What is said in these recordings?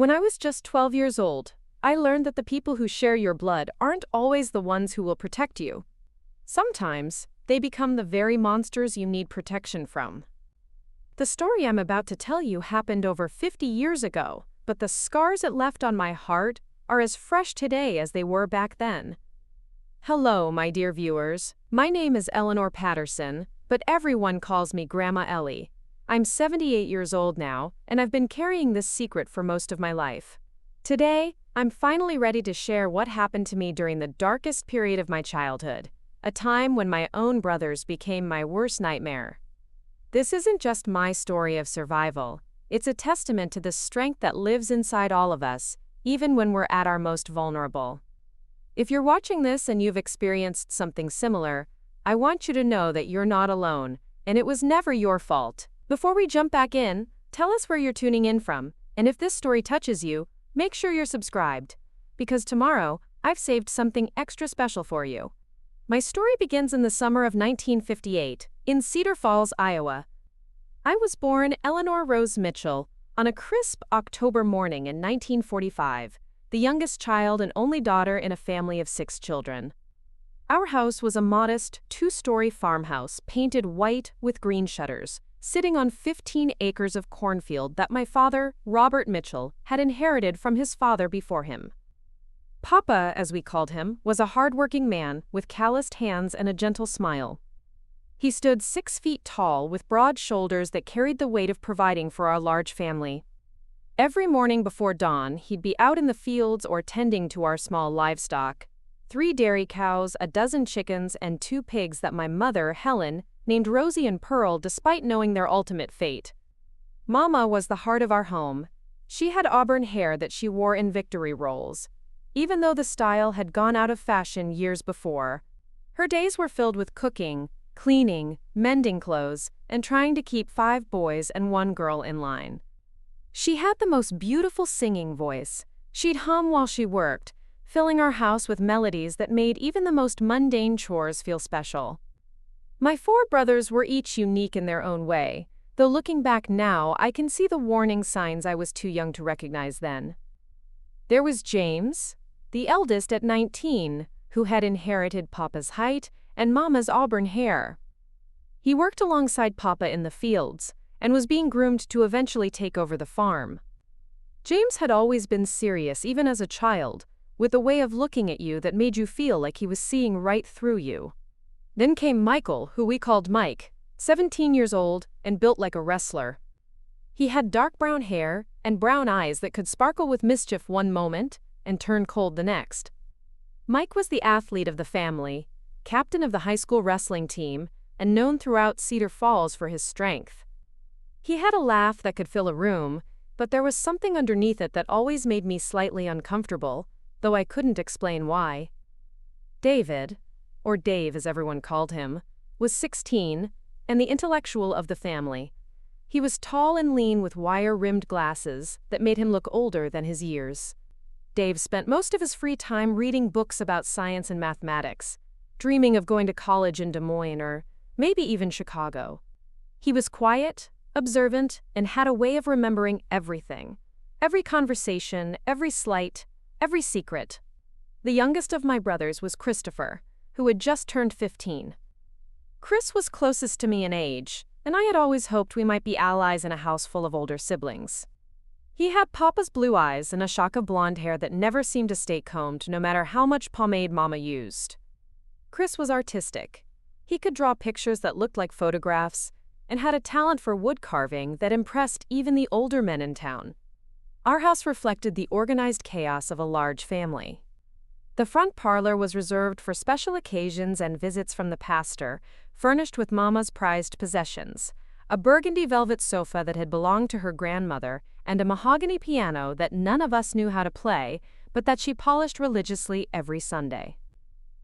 When I was just 12 years old, I learned that the people who share your blood aren't always the ones who will protect you. Sometimes, they become the very monsters you need protection from. The story I'm about to tell you happened over 50 years ago, but the scars it left on my heart are as fresh today as they were back then. Hello, my dear viewers. My name is Eleanor Patterson, but everyone calls me Grandma Ellie. I'm 78 years old now, and I've been carrying this secret for most of my life. Today, I'm finally ready to share what happened to me during the darkest period of my childhood, a time when my own brothers became my worst nightmare. This isn't just my story of survival. It's a testament to the strength that lives inside all of us, even when we're at our most vulnerable. If you're watching this and you've experienced something similar, I want you to know that you're not alone, and it was never your fault. Before we jump back in, tell us where you're tuning in from, and if this story touches you, make sure you're subscribed, because tomorrow, I've saved something extra special for you. My story begins in the summer of 1958, in Cedar Falls, Iowa. I was born Eleanor Rose Mitchell on a crisp October morning in 1945, the youngest child and only daughter in a family of 6 children. Our house was a modest, 2-story farmhouse painted white with green shutters, sitting on 15 acres of cornfield that my father, Robert Mitchell, had inherited from his father before him. Papa, as we called him, was a hard-working man with calloused hands and a gentle smile. He stood 6 feet tall with broad shoulders that carried the weight of providing for our large family. Every morning before dawn, he'd be out in the fields or tending to our small livestock, 3 dairy cows, a dozen chickens, and 2 pigs that my mother, Helen, named Rosie and Pearl despite knowing their ultimate fate. Mama was the heart of our home. She had auburn hair that she wore in victory rolls. Even though the style had gone out of fashion years before, her days were filled with cooking, cleaning, mending clothes, and trying to keep 5 boys and 1 girl in line. She had the most beautiful singing voice. She'd hum while she worked, filling our house with melodies that made even the most mundane chores feel special. My 4 brothers were each unique in their own way, though looking back now, I can see the warning signs I was too young to recognize then. There was James, the eldest at 19, who had inherited Papa's height and Mama's auburn hair. He worked alongside Papa in the fields and was being groomed to eventually take over the farm. James had always been serious even as a child, with a way of looking at you that made you feel like he was seeing right through you. Then came Michael, who we called Mike, 17 years old and built like a wrestler. He had dark brown hair and brown eyes that could sparkle with mischief one moment and turn cold the next. Mike was the athlete of the family, captain of the high school wrestling team, and known throughout Cedar Falls for his strength. He had a laugh that could fill a room, but there was something underneath it that always made me slightly uncomfortable, though I couldn't explain why. David, or Dave as everyone called him, was 16 and the intellectual of the family. He was tall and lean with wire-rimmed glasses that made him look older than his years. Dave spent most of his free time reading books about science and mathematics, dreaming of going to college in Des Moines or maybe even Chicago. He was quiet, observant, and had a way of remembering everything. Every conversation, every slight, every secret. The youngest of my brothers was Christopher, who had just turned 15. Chris was closest to me in age, and I had always hoped we might be allies in a house full of older siblings. He had Papa's blue eyes and a shock of blonde hair that never seemed to stay combed no matter how much pomade Mama used. Chris was artistic. He could draw pictures that looked like photographs and had a talent for wood carving that impressed even the older men in town. Our house reflected the organized chaos of a large family. The front parlor was reserved for special occasions and visits from the pastor, furnished with Mama's prized possessions, a burgundy velvet sofa that had belonged to her grandmother, and a mahogany piano that none of us knew how to play, but that she polished religiously every Sunday.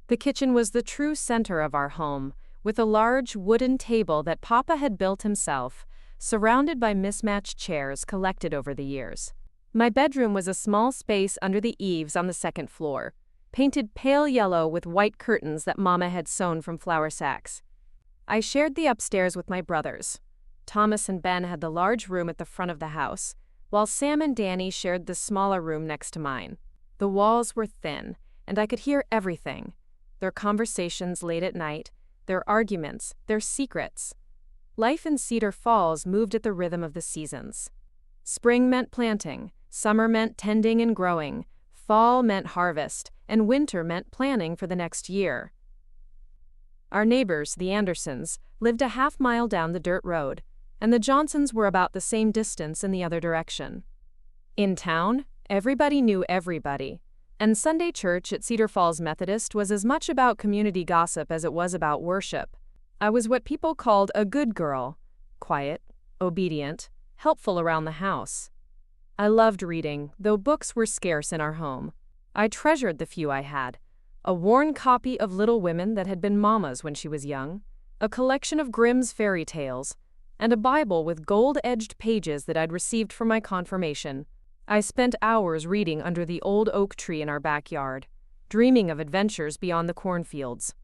The kitchen was the true center of our home, with a large wooden table that Papa had built himself, surrounded by mismatched chairs collected over the years. My bedroom was a small space under the eaves on the 2nd floor, painted pale yellow with white curtains that Mama had sewn from flour sacks. I shared the upstairs with my brothers. Thomas and Ben had the large room at the front of the house, while Sam and Danny shared the smaller room next to mine. The walls were thin, and I could hear everything. Their conversations late at night, their arguments, their secrets. Life in Cedar Falls moved at the rhythm of the seasons. Spring meant planting, summer meant tending and growing, fall meant harvest, and winter meant planning for the next year. Our neighbors, the Andersons, lived a half-mile down the dirt road, and the Johnsons were about the same distance in the other direction. In town, everybody knew everybody, and Sunday church at Cedar Falls Methodist was as much about community gossip as it was about worship. I was what people called a good girl, quiet, obedient, helpful around the house. I loved reading, though books were scarce in our home. I treasured the few I had: a worn copy of Little Women that had been Mama's when she was young, a collection of Grimm's fairy tales, and a Bible with gold-edged pages that I'd received for my confirmation. I spent hours reading under the old oak tree in our backyard, dreaming of adventures beyond the cornfields.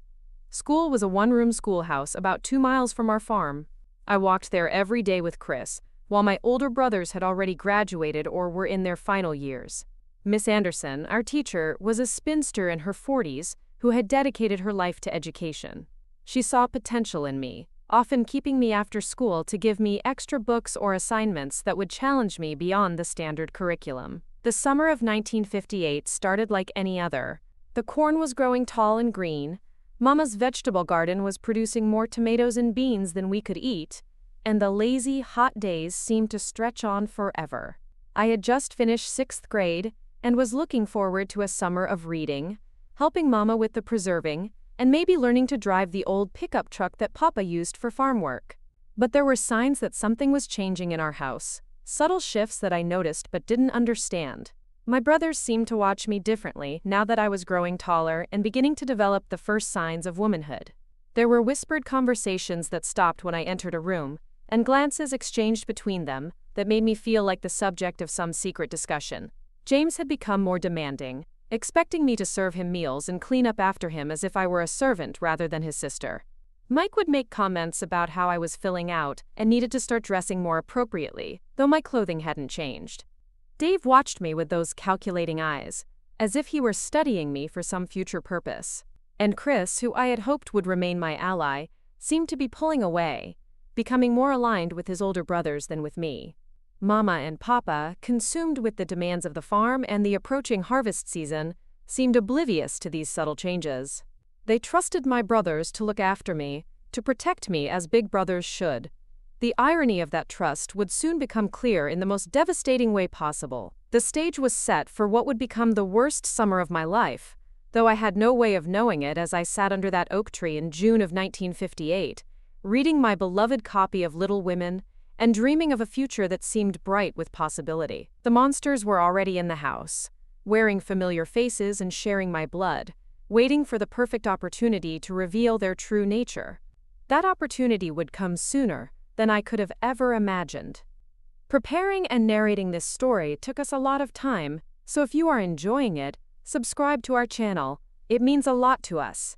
School was a one-room schoolhouse about 2 miles from our farm. I walked there every day with Chris, while my older brothers had already graduated or were in their final years. Miss Anderson, our teacher, was a spinster in her 40s who had dedicated her life to education. She saw potential in me, often keeping me after school to give me extra books or assignments that would challenge me beyond the standard curriculum. The summer of 1958 started like any other. The corn was growing tall and green, Mama's vegetable garden was producing more tomatoes and beans than we could eat, and the lazy, hot days seemed to stretch on forever. I had just finished 6th grade and was looking forward to a summer of reading, helping Mama with the preserving, and maybe learning to drive the old pickup truck that Papa used for farm work. But there were signs that something was changing in our house, subtle shifts that I noticed but didn't understand. My brothers seemed to watch me differently now that I was growing taller and beginning to develop the first signs of womanhood. There were whispered conversations that stopped when I entered a room, and glances exchanged between them that made me feel like the subject of some secret discussion. James had become more demanding, expecting me to serve him meals and clean up after him as if I were a servant rather than his sister. Mike would make comments about how I was filling out and needed to start dressing more appropriately, though my clothing hadn't changed. Dave watched me with those calculating eyes, as if he were studying me for some future purpose. And Chris, who I had hoped would remain my ally, seemed to be pulling away, becoming more aligned with his older brothers than with me. Mama and Papa, consumed with the demands of the farm and the approaching harvest season, seemed oblivious to these subtle changes. They trusted my brothers to look after me, to protect me as big brothers should. The irony of that trust would soon become clear in the most devastating way possible. The stage was set for what would become the worst summer of my life, though I had no way of knowing it as I sat under that oak tree in June of 1958, reading my beloved copy of Little Women and dreaming of a future that seemed bright with possibility. The monsters were already in the house, wearing familiar faces and sharing my blood, waiting for the perfect opportunity to reveal their true nature. That opportunity would come sooner than I could have ever imagined. Preparing and narrating this story took us a lot of time, so if you are enjoying it, subscribe to our channel. It means a lot to us.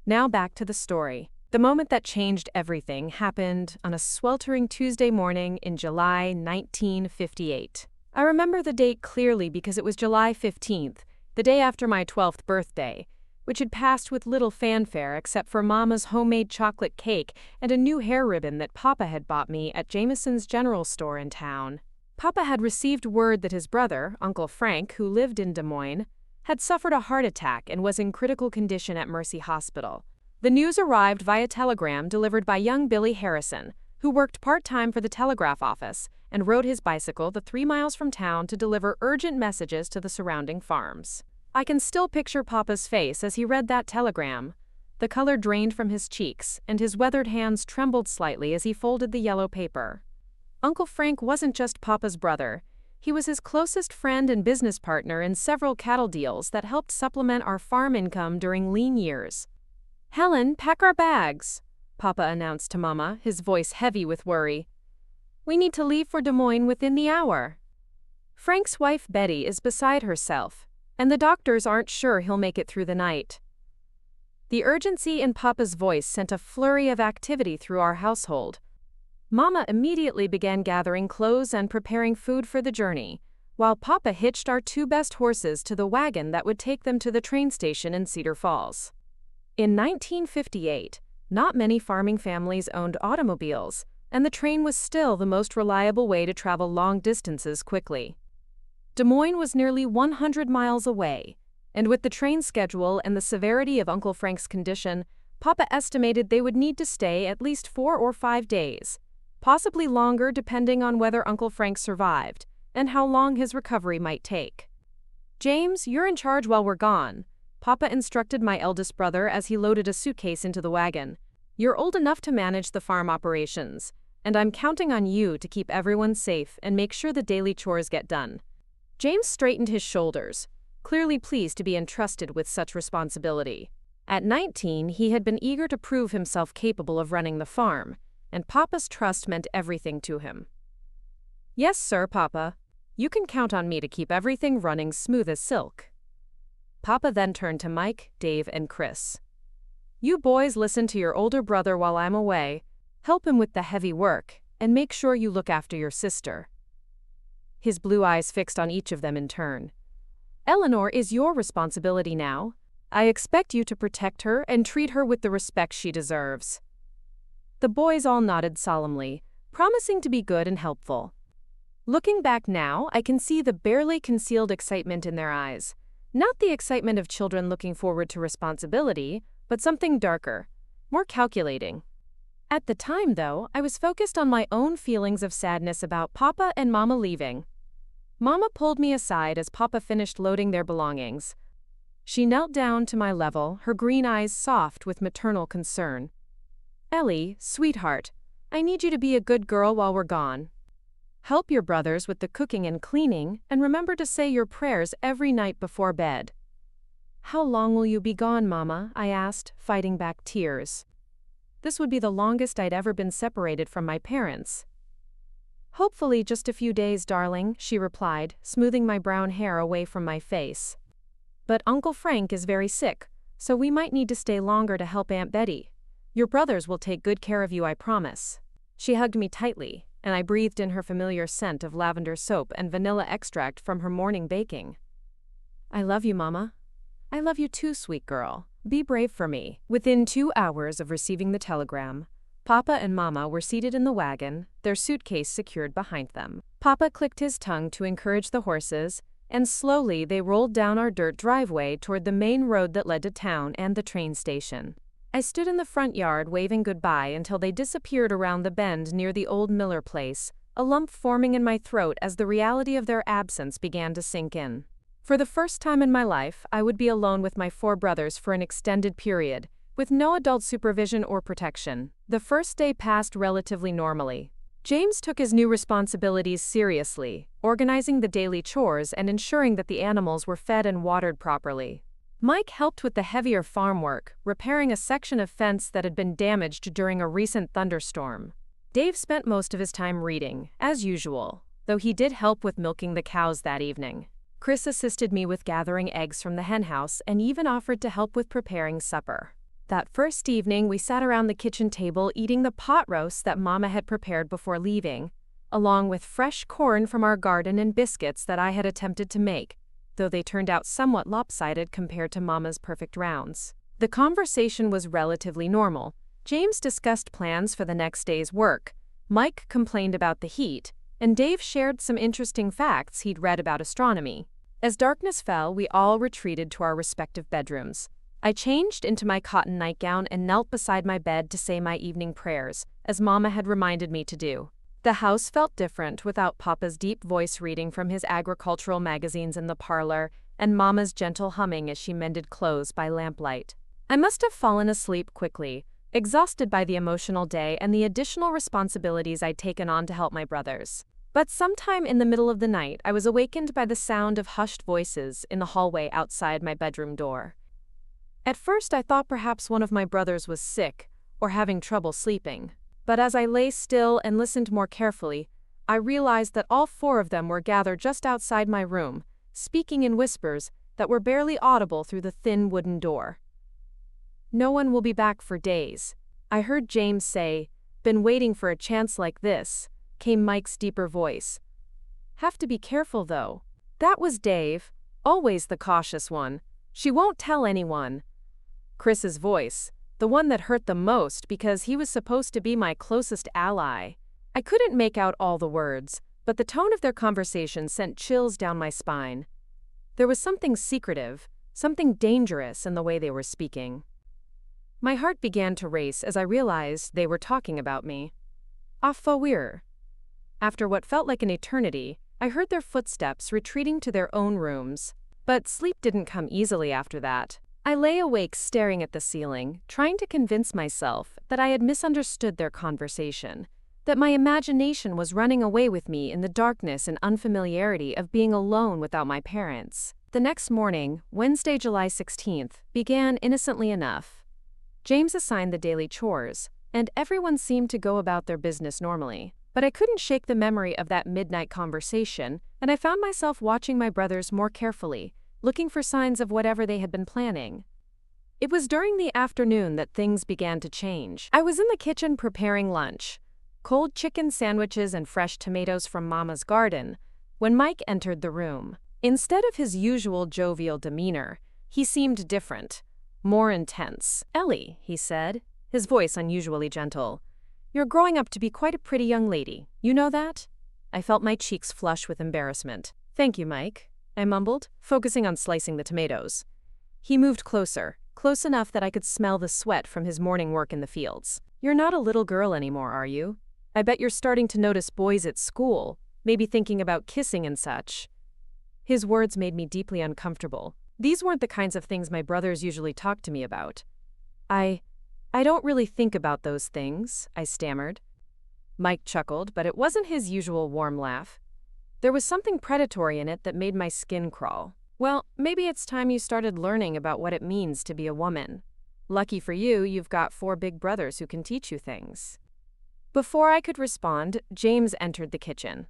Now back to the story. The moment that changed everything happened on a sweltering Tuesday morning in July 1958. I remember the date clearly because it was July 15th, the day after my 12th birthday, which had passed with little fanfare except for Mama's homemade chocolate cake and a new hair ribbon that Papa had bought me at Jameson's General Store in town. Papa had received word that his brother, Uncle Frank, who lived in Des Moines, had suffered a heart attack and was in critical condition at Mercy Hospital. The news arrived via telegram delivered by young Billy Harrison, who worked part-time for the telegraph office and rode his bicycle the 3 miles from town to deliver urgent messages to the surrounding farms. I can still picture Papa's face as he read that telegram. The color drained from his cheeks, and his weathered hands trembled slightly as he folded the yellow paper. Uncle Frank wasn't just Papa's brother. He was his closest friend and business partner in several cattle deals that helped supplement our farm income during lean years. "Helen, pack our bags," Papa announced to Mama, his voice heavy with worry. "We need to leave for Des Moines within the hour. Frank's wife Betty is beside herself, and the doctors aren't sure he'll make it through the night." The urgency in Papa's voice sent a flurry of activity through our household. Mama immediately began gathering clothes and preparing food for the journey, while Papa hitched our two best horses to the wagon that would take them to the train station in Cedar Falls. In 1958, not many farming families owned automobiles, and the train was still the most reliable way to travel long distances quickly. Des Moines was nearly 100 miles away, and with the train schedule and the severity of Uncle Frank's condition, Papa estimated they would need to stay at least 4 or 5 days, possibly longer depending on whether Uncle Frank survived and how long his recovery might take. "James, you're in charge while we're gone," Papa instructed my eldest brother as he loaded a suitcase into the wagon. "You're old enough to manage the farm operations, and I'm counting on you to keep everyone safe and make sure the daily chores get done." James straightened his shoulders, clearly pleased to be entrusted with such responsibility. At 19, he had been eager to prove himself capable of running the farm, and Papa's trust meant everything to him. "Yes, sir, Papa. You can count on me to keep everything running smooth as silk." Papa then turned to Mike, Dave, and Chris. "You boys listen to your older brother while I'm away, help him with the heavy work, and make sure you look after your sister." His blue eyes fixed on each of them in turn. "Eleanor is your responsibility now. I expect you to protect her and treat her with the respect she deserves." The boys all nodded solemnly, promising to be good and helpful. Looking back now, I can see the barely concealed excitement in their eyes. Not the excitement of children looking forward to responsibility, but something darker, more calculating. At the time, though, I was focused on my own feelings of sadness about Papa and Mama leaving. Mama pulled me aside as Papa finished loading their belongings. She knelt down to my level, her green eyes soft with maternal concern. "Ellie, sweetheart, I need you to be a good girl while we're gone. Help your brothers with the cooking and cleaning, and remember to say your prayers every night before bed." "How long will you be gone, Mama?" I asked, fighting back tears. This would be the longest I'd ever been separated from my parents. "Hopefully just a few days, darling," she replied, smoothing my brown hair away from my face. "But Uncle Frank is very sick, so we might need to stay longer to help Aunt Betty. Your brothers will take good care of you, I promise." She hugged me tightly, and I breathed in her familiar scent of lavender soap and vanilla extract from her morning baking. "I love you, Mama." "I love you too, sweet girl. Be brave for me." Within 2 hours of receiving the telegram, Papa and Mama were seated in the wagon, their suitcase secured behind them. Papa clicked his tongue to encourage the horses, and slowly they rolled down our dirt driveway toward the main road that led to town and the train station. I stood in the front yard waving goodbye until they disappeared around the bend near the old Miller place, a lump forming in my throat as the reality of their absence began to sink in. For the first time in my life, I would be alone with my 4 brothers for an extended period, with no adult supervision or protection. The first day passed relatively normally. James took his new responsibilities seriously, organizing the daily chores and ensuring that the animals were fed and watered properly. Mike helped with the heavier farm work, repairing a section of fence that had been damaged during a recent thunderstorm. Dave spent most of his time reading, as usual, though he did help with milking the cows that evening. Chris assisted me with gathering eggs from the henhouse and even offered to help with preparing supper. That first evening, we sat around the kitchen table eating the pot roast that Mama had prepared before leaving, along with fresh corn from our garden and biscuits that I had attempted to make, though they turned out somewhat lopsided compared to Mama's perfect rounds. The conversation was relatively normal. James discussed plans for the next day's work, Mike complained about the heat, and Dave shared some interesting facts he'd read about astronomy. As darkness fell, we all retreated to our respective bedrooms. I changed into my cotton nightgown and knelt beside my bed to say my evening prayers, as Mama had reminded me to do. The house felt different without Papa's deep voice reading from his agricultural magazines in the parlor and Mama's gentle humming as she mended clothes by lamplight. I must have fallen asleep quickly, exhausted by the emotional day and the additional responsibilities I'd taken on to help my brothers. But sometime in the middle of the night, I was awakened by the sound of hushed voices in the hallway outside my bedroom door. At first, I thought perhaps one of my brothers was sick or having trouble sleeping. But as I lay still and listened more carefully, I realized that all 4 of them were gathered just outside my room, speaking in whispers that were barely audible through the thin wooden door. "No one will be back for days," I heard James say, Been waiting for a chance like this, came Mike's deeper voice. Have to be careful though. That was Dave, always the cautious one. She won't tell anyone. Chris's voice, the one that hurt the most because he was supposed to be my closest ally. I couldn't make out all the words, but the tone of their conversation sent chills down my spine. There was something secretive, something dangerous in the way they were speaking. My heart began to race as I realized they were talking about me. After what felt like an eternity, I heard their footsteps retreating to their own rooms. But sleep didn't come easily after that. I lay awake staring at the ceiling, trying to convince myself that I had misunderstood their conversation, that my imagination was running away with me in the darkness and unfamiliarity of being alone without my parents. The next morning, Wednesday, July 16th, began innocently enough. James assigned the daily chores, and everyone seemed to go about their business normally. But I couldn't shake the memory of that midnight conversation, and I found myself watching my brothers more carefully, looking for signs of whatever they had been planning. It was during the afternoon that things began to change. I was in the kitchen preparing lunch, cold chicken sandwiches and fresh tomatoes from Mama's garden, when Mike entered the room. Instead of his usual jovial demeanor, he seemed different, more intense. "Ellie," he said, his voice unusually gentle. "You're growing up to be quite a pretty young lady. You know that?" I felt my cheeks flush with embarrassment. "Thank you, Mike," I mumbled, focusing on slicing the tomatoes. He moved closer, close enough that I could smell the sweat from his morning work in the fields. "You're not a little girl anymore, are you? I bet you're starting to notice boys at school, maybe thinking about kissing and such." His words made me deeply uncomfortable. These weren't the kinds of things my brothers usually talked to me about. I don't really think about those things," I stammered. Mike chuckled, but it wasn't his usual warm laugh. There was something predatory in it that made my skin crawl. "Well, maybe it's time you started learning about what it means to be a woman. Lucky for you, you've got 4 big brothers who can teach you things." Before I could respond, James entered the kitchen.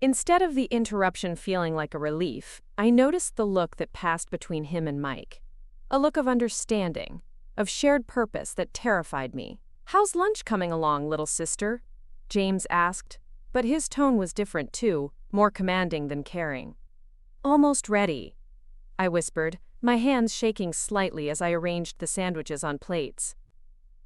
Instead of the interruption feeling like a relief, I noticed the look that passed between him and Mike. A look of understanding, of shared purpose that terrified me. "How's lunch coming along, little sister?" James asked, but his tone was different too, more commanding than caring. "Almost ready," I whispered, my hands shaking slightly as I arranged the sandwiches on plates.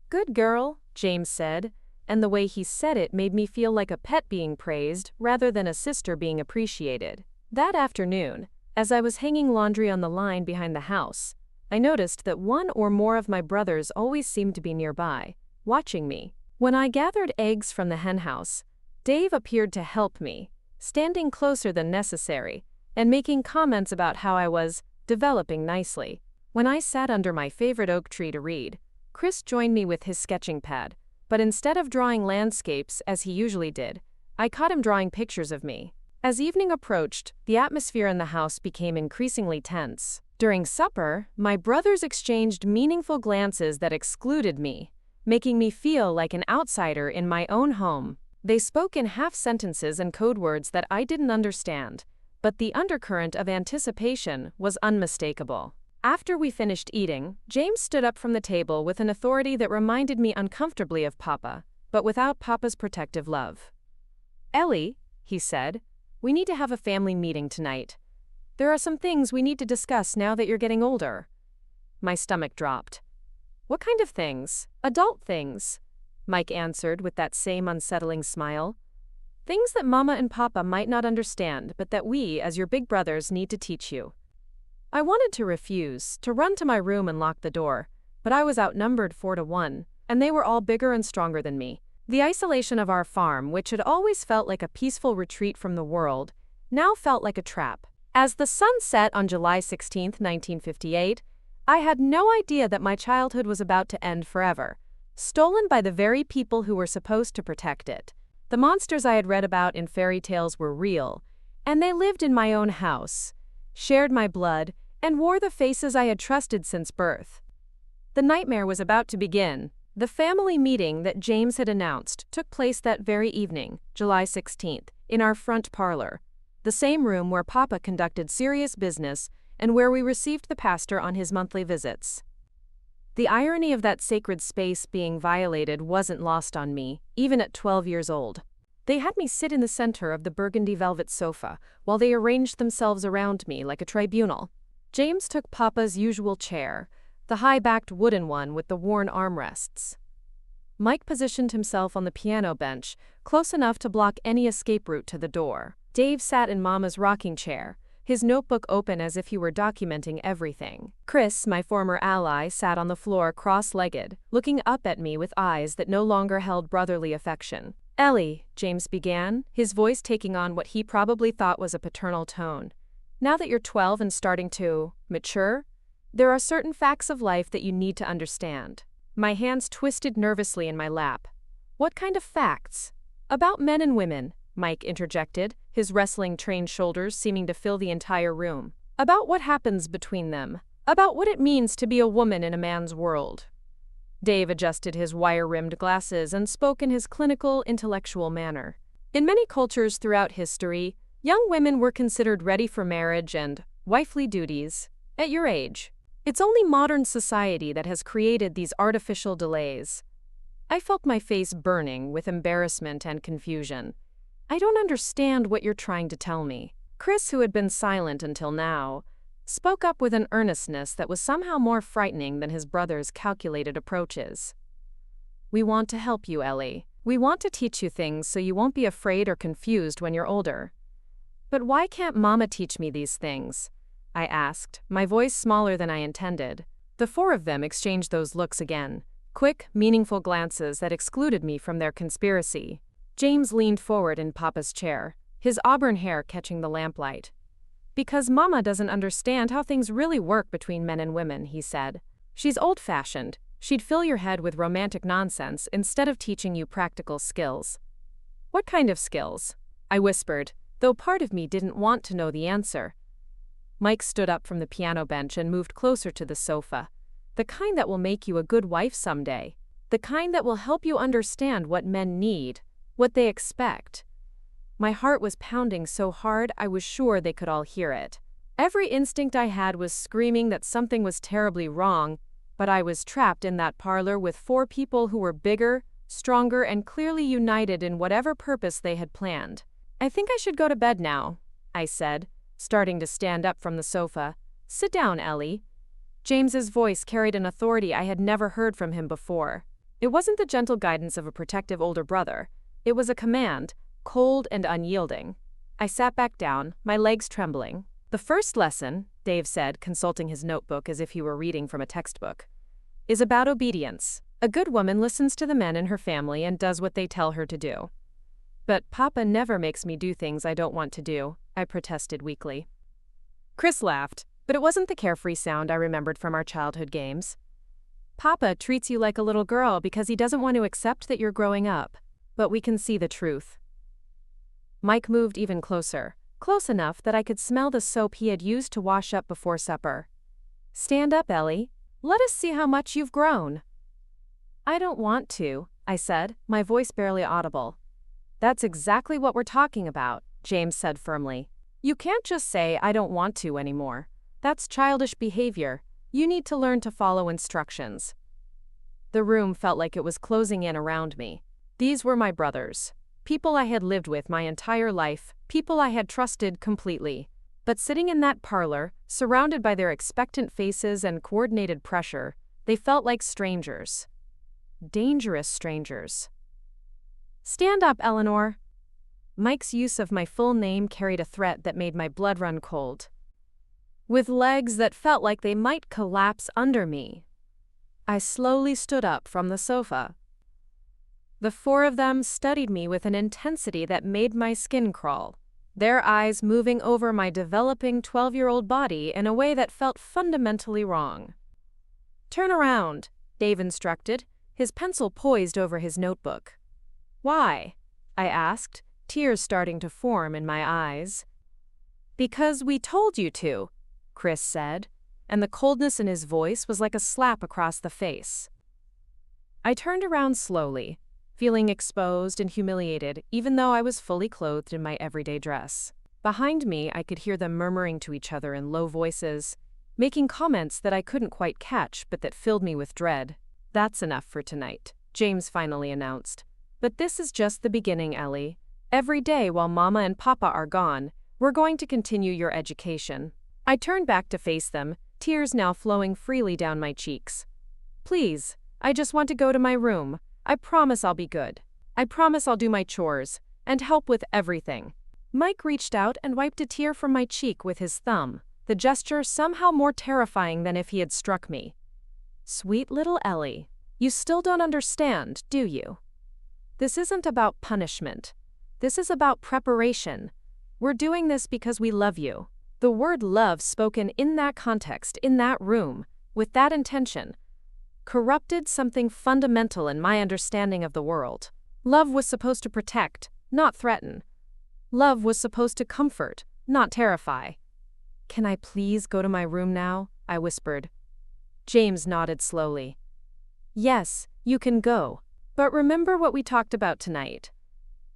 "Good girl," James said, and the way he said it made me feel like a pet being praised rather than a sister being appreciated. That afternoon, as I was hanging laundry on the line behind the house, I noticed that one or more of my brothers always seemed to be nearby, watching me. When I gathered eggs from the henhouse, Dave appeared to help me, standing closer than necessary, and making comments about how I was developing nicely. When I sat under my favorite oak tree to read, Chris joined me with his sketching pad, but instead of drawing landscapes as he usually did, I caught him drawing pictures of me. As evening approached, the atmosphere in the house became increasingly tense. During supper, my brothers exchanged meaningful glances that excluded me, making me feel like an outsider in my own home. They spoke in half-sentences and code words that I didn't understand, but the undercurrent of anticipation was unmistakable. After we finished eating, James stood up from the table with an authority that reminded me uncomfortably of Papa, but without Papa's protective love. "Ellie," he said, "we need to have a family meeting tonight. There are some things we need to discuss now that you're getting older." My stomach dropped. "What kind of things?" "Adult things," Mike answered with that same unsettling smile. "Things that Mama and Papa might not understand, but that we, as your big brothers, need to teach you." I wanted to refuse, to run to my room and lock the door, but I was outnumbered 4-1, and they were all bigger and stronger than me. The isolation of our farm, which had always felt like a peaceful retreat from the world, now felt like a trap. As the sun set on July 16, 1958, I had no idea that my childhood was about to end forever, stolen by the very people who were supposed to protect it. The monsters I had read about in fairy tales were real, and they lived in my own house, shared my blood, and wore the faces I had trusted since birth. The nightmare was about to begin. The family meeting that James had announced took place that very evening, July 16th, in our front parlor, the same room where Papa conducted serious business and where we received the pastor on his monthly visits. The irony of that sacred space being violated wasn't lost on me, even at 12 years old. They had me sit in the center of the burgundy velvet sofa, while they arranged themselves around me like a tribunal. James took Papa's usual chair, the high-backed wooden one with the worn armrests. Mike positioned himself on the piano bench, close enough to block any escape route to the door. Dave sat in Mama's rocking chair, his notebook open as if he were documenting everything. Chris, my former ally, sat on the floor cross-legged, looking up at me with eyes that no longer held brotherly affection. "Ellie," James began, his voice taking on what he probably thought was a paternal tone. "Now that you're 12 and starting to mature, there are certain facts of life that you need to understand." My hands twisted nervously in my lap. "What kind of facts?" "About men and women," Mike interjected, his wrestling-trained shoulders seeming to fill the entire room. "About what happens between them. About what it means to be a woman in a man's world." Dave adjusted his wire-rimmed glasses and spoke in his clinical, intellectual manner. "In many cultures throughout history, young women were considered ready for marriage and wifely duties at your age. It's only modern society that has created these artificial delays." I felt my face burning with embarrassment and confusion. "I don't understand what you're trying to tell me." Chris, who had been silent until now, spoke up with an earnestness that was somehow more frightening than his brother's calculated approaches. "We want to help you, Ellie. We want to teach you things so you won't be afraid or confused when you're older." "But why can't Mama teach me these things?" I asked, my voice smaller than I intended. The four of them exchanged those looks again, quick, meaningful glances that excluded me from their conspiracy. James leaned forward in Papa's chair, his auburn hair catching the lamplight. "Because Mama doesn't understand how things really work between men and women," he said. "She's old-fashioned. She'd fill your head with romantic nonsense instead of teaching you practical skills." "What kind of skills?" I whispered, though part of me didn't want to know the answer. Mike stood up from the piano bench and moved closer to the sofa. "The kind that will make you a good wife someday. The kind that will help you understand what men need, what they expect." My heart was pounding so hard I was sure they could all hear it. Every instinct I had was screaming that something was terribly wrong, but I was trapped in that parlor with four people who were bigger, stronger, and clearly united in whatever purpose they had planned. "I think I should go to bed now," I said, starting to stand up from the sofa. "Sit down, Ellie." James's voice carried an authority I had never heard from him before. It wasn't the gentle guidance of a protective older brother. It was a command, cold and unyielding. I sat back down, my legs trembling. "The first lesson," Dave said, consulting his notebook as if he were reading from a textbook, "is about obedience. A good woman listens to the men in her family and does what they tell her to do." "But Papa never makes me do things I don't want to do," I protested weakly. Chris laughed, but it wasn't the carefree sound I remembered from our childhood games. "Papa treats you like a little girl because he doesn't want to accept that you're growing up. But we can see the truth." Mike moved even closer, close enough that I could smell the soap he had used to wash up before supper. "Stand up, Ellie. Let us see how much you've grown." "I don't want to," I said, my voice barely audible. "That's exactly what we're talking about," James said firmly. "You can't just say, 'I don't want to' anymore. That's childish behavior. You need to learn to follow instructions." The room felt like it was closing in around me. These were my brothers. People I had lived with my entire life, people I had trusted completely. But sitting in that parlor, surrounded by their expectant faces and coordinated pressure, they felt like strangers. Dangerous strangers. "Stand up, Eleanor." Mike's use of my full name carried a threat that made my blood run cold. With legs that felt like they might collapse under me, I slowly stood up from the sofa. The four of them studied me with an intensity that made my skin crawl, their eyes moving over my developing 12-year-old body in a way that felt fundamentally wrong. "Turn around," Dave instructed, his pencil poised over his notebook. "Why?" I asked, tears starting to form in my eyes. "Because we told you to," Chris said, and the coldness in his voice was like a slap across the face. I turned around slowly, feeling exposed and humiliated even though I was fully clothed in my everyday dress. Behind me, I could hear them murmuring to each other in low voices, making comments that I couldn't quite catch but that filled me with dread. "That's enough for tonight," James finally announced. "But this is just the beginning, Ellie. Every day while Mama and Papa are gone, we're going to continue your education." I turned back to face them, tears now flowing freely down my cheeks. "Please, I just want to go to my room. I promise I'll be good. I promise I'll do my chores and help with everything." Mike reached out and wiped a tear from my cheek with his thumb, the gesture somehow more terrifying than if he had struck me. "Sweet little Ellie, you still don't understand, do you? This isn't about punishment. This is about preparation. We're doing this because we love you." The word love spoken in that context, in that room, with that intention, corrupted something fundamental in my understanding of the world. Love was supposed to protect, not threaten. Love was supposed to comfort, not terrify. "Can I please go to my room now?" I whispered. James nodded slowly. "Yes, you can go. But remember what we talked about tonight.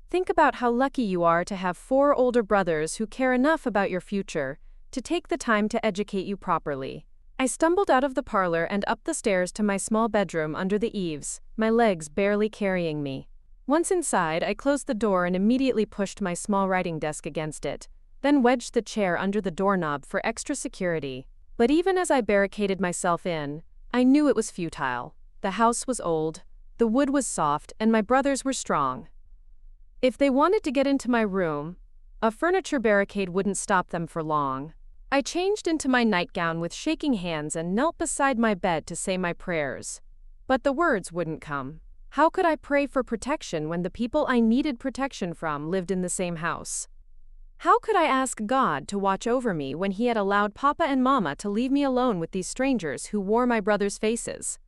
Think about how lucky you are to have 4 older brothers who care enough about your future to take the time to educate you properly." I stumbled out of the parlor and up the stairs to my small bedroom under the eaves, my legs barely carrying me. Once inside, I closed the door and immediately pushed my small writing desk against it, then wedged the chair under the doorknob for extra security. But even as I barricaded myself in, I knew it was futile. The house was old, the wood was soft, and my brothers were strong. If they wanted to get into my room, a furniture barricade wouldn't stop them for long. I changed into my nightgown with shaking hands and knelt beside my bed to say my prayers. But the words wouldn't come. How could I pray for protection when the people I needed protection from lived in the same house? How could I ask God to watch over me when He had allowed Papa and Mama to leave me alone with these strangers who wore my brothers' faces?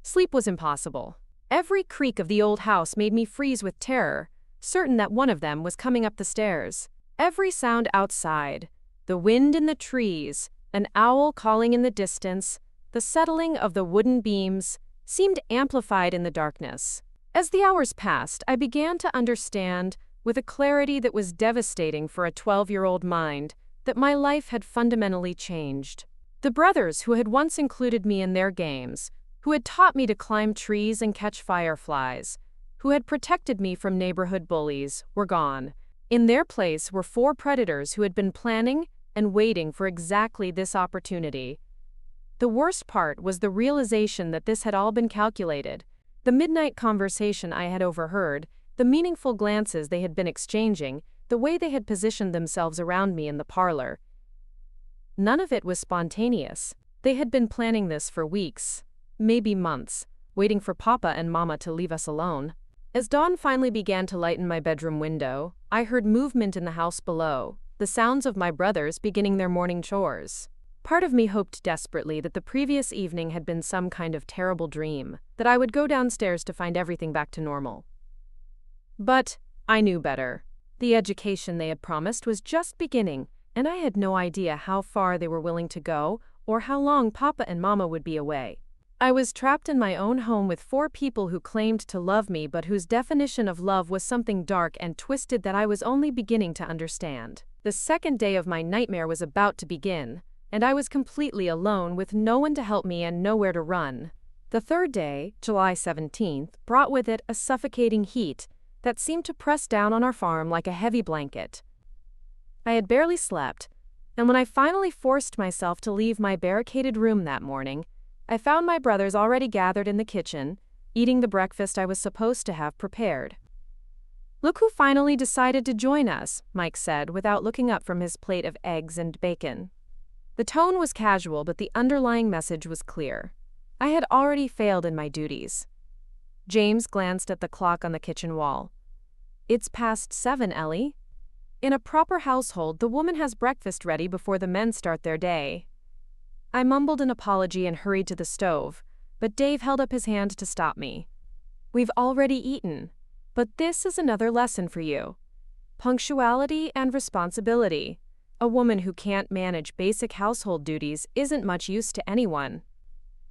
Sleep was impossible. Every creak of the old house made me freeze with terror, certain that one of them was coming up the stairs. Every sound outside, the wind in the trees, an owl calling in the distance, the settling of the wooden beams, seemed amplified in the darkness. As the hours passed, I began to understand, with a clarity that was devastating for a 12-year-old mind, that my life had fundamentally changed. The brothers who had once included me in their games, who had taught me to climb trees and catch fireflies, who had protected me from neighborhood bullies, were gone. In their place were 4 predators who had been planning and waiting for exactly this opportunity. The worst part was the realization that this had all been calculated. The midnight conversation I had overheard, the meaningful glances they had been exchanging, the way they had positioned themselves around me in the parlor. None of it was spontaneous. They had been planning this for weeks, maybe months, waiting for Papa and Mama to leave us alone. As dawn finally began to lighten my bedroom window, I heard movement in the house below, the sounds of my brothers beginning their morning chores. Part of me hoped desperately that the previous evening had been some kind of terrible dream, that I would go downstairs to find everything back to normal. But I knew better. The education they had promised was just beginning, and I had no idea how far they were willing to go or how long Papa and Mama would be away. I was trapped in my own home with 4 people who claimed to love me but whose definition of love was something dark and twisted that I was only beginning to understand. The second day of my nightmare was about to begin, and I was completely alone with no one to help me and nowhere to run. The third day, July 17th, brought with it a suffocating heat that seemed to press down on our farm like a heavy blanket. I had barely slept, and when I finally forced myself to leave my barricaded room that morning, I found my brothers already gathered in the kitchen, eating the breakfast I was supposed to have prepared. "Look who finally decided to join us," Mike said without looking up from his plate of eggs and bacon. The tone was casual, but the underlying message was clear. I had already failed in my duties. James glanced at the clock on the kitchen wall. "It's past 7, Ellie. In a proper household, the woman has breakfast ready before the men start their day." I mumbled an apology and hurried to the stove, but Dave held up his hand to stop me. "We've already eaten, but this is another lesson for you. Punctuality and responsibility. A woman who can't manage basic household duties isn't much use to anyone."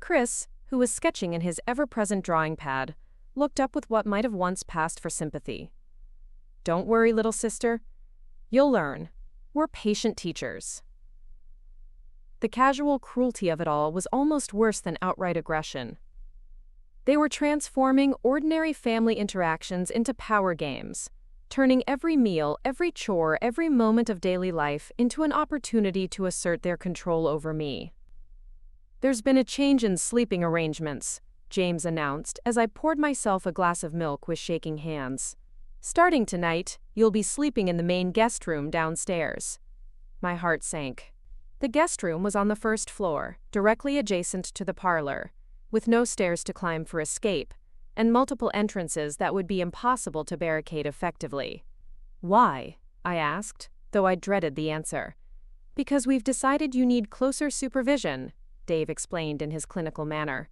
Chris, who was sketching in his ever-present drawing pad, looked up with what might have once passed for sympathy. "Don't worry, little sister. You'll learn. We're patient teachers." The casual cruelty of it all was almost worse than outright aggression. They were transforming ordinary family interactions into power games, turning every meal, every chore, every moment of daily life into an opportunity to assert their control over me. "There's been a change in sleeping arrangements," James announced as I poured myself a glass of milk with shaking hands. "Starting tonight, you'll be sleeping in the main guest room downstairs." My heart sank. The guest room was on the first floor, directly adjacent to the parlor, with no stairs to climb for escape, and multiple entrances that would be impossible to barricade effectively. "Why?" I asked, though I dreaded the answer. "Because we've decided you need closer supervision," Dave explained in his clinical manner.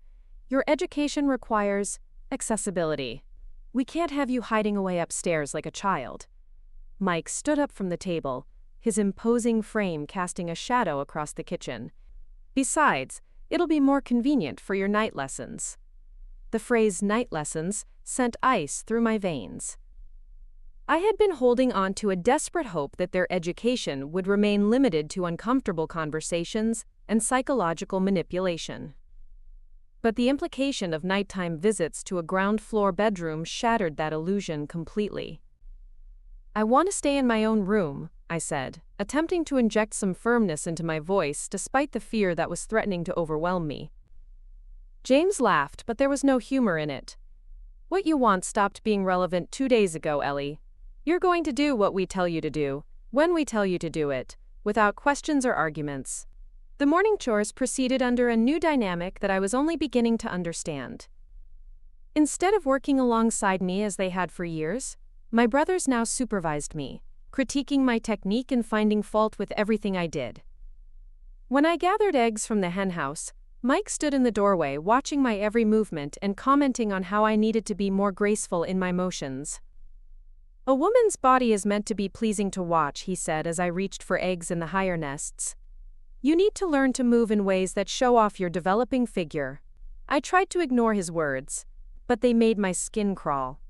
"Your education requires accessibility. We can't have you hiding away upstairs like a child." Mike stood up from the table, his imposing frame casting a shadow across the kitchen. "Besides, it'll be more convenient for your night lessons." The phrase "night lessons" sent ice through my veins. I had been holding on to a desperate hope that their education would remain limited to uncomfortable conversations and psychological manipulation. But the implication of nighttime visits to a ground-floor bedroom shattered that illusion completely. "I want to stay in my own room," I said, attempting to inject some firmness into my voice despite the fear that was threatening to overwhelm me. James laughed, but there was no humor in it. "What you want stopped being relevant 2 days ago, Ellie. You're going to do what we tell you to do, when we tell you to do it, without questions or arguments." The morning chores proceeded under a new dynamic that I was only beginning to understand. Instead of working alongside me as they had for years, my brothers now supervised me, critiquing my technique and finding fault with everything I did. When I gathered eggs from the henhouse, Mike stood in the doorway watching my every movement and commenting on how I needed to be more graceful in my motions. "A woman's body is meant to be pleasing to watch," he said as I reached for eggs in the higher nests. "You need to learn to move in ways that show off your developing figure." I tried to ignore his words, but they made my skin crawl.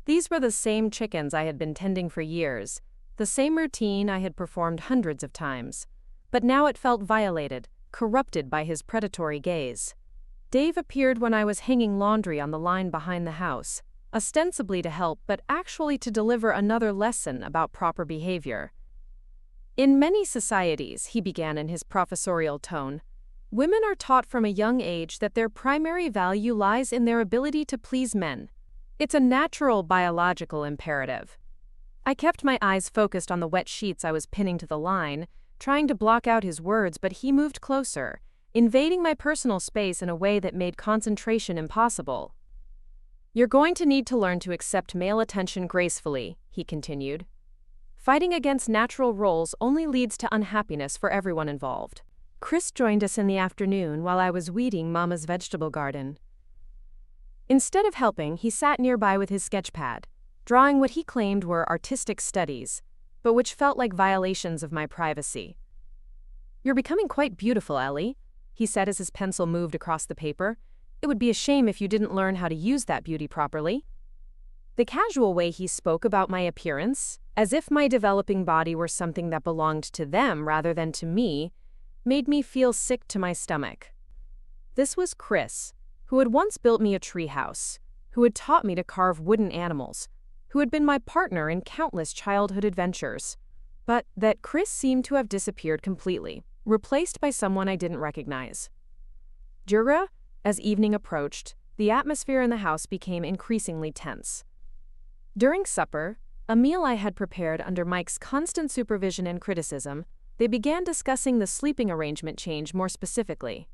These were the same chickens I had been tending for years, the same routine I had performed hundreds of times. But now it felt violated, corrupted by his predatory gaze. Dave appeared when I was hanging laundry on the line behind the house, ostensibly to help but actually to deliver another lesson about proper behavior. "In many societies," he began in his professorial tone, "women are taught from a young age that their primary value lies in their ability to please men. It's a natural biological imperative." I kept my eyes focused on the wet sheets I was pinning to the line, trying to block out his words, but he moved closer, invading my personal space in a way that made concentration impossible. "You're going to need to learn to accept male attention gracefully," he continued. "Fighting against natural roles only leads to unhappiness for everyone involved." Chris joined us in the afternoon while I was weeding Mama's vegetable garden. Instead of helping, he sat nearby with his sketchpad, drawing what he claimed were artistic studies, but which felt like violations of my privacy. "You're becoming quite beautiful, Ellie," he said as his pencil moved across the paper. "It would be a shame if you didn't learn how to use that beauty properly." The casual way he spoke about my appearance, as if my developing body were something that belonged to them rather than to me, made me feel sick to my stomach. This was Chris, who had once built me a treehouse, who had taught me to carve wooden animals, who had been my partner in countless childhood adventures. But that Chris seemed to have disappeared completely, replaced by someone I didn't recognize. Jura, as evening approached, the atmosphere in the house became increasingly tense. During supper, a meal I had prepared under Mike's constant supervision and criticism, they began discussing the sleeping arrangement change more specifically.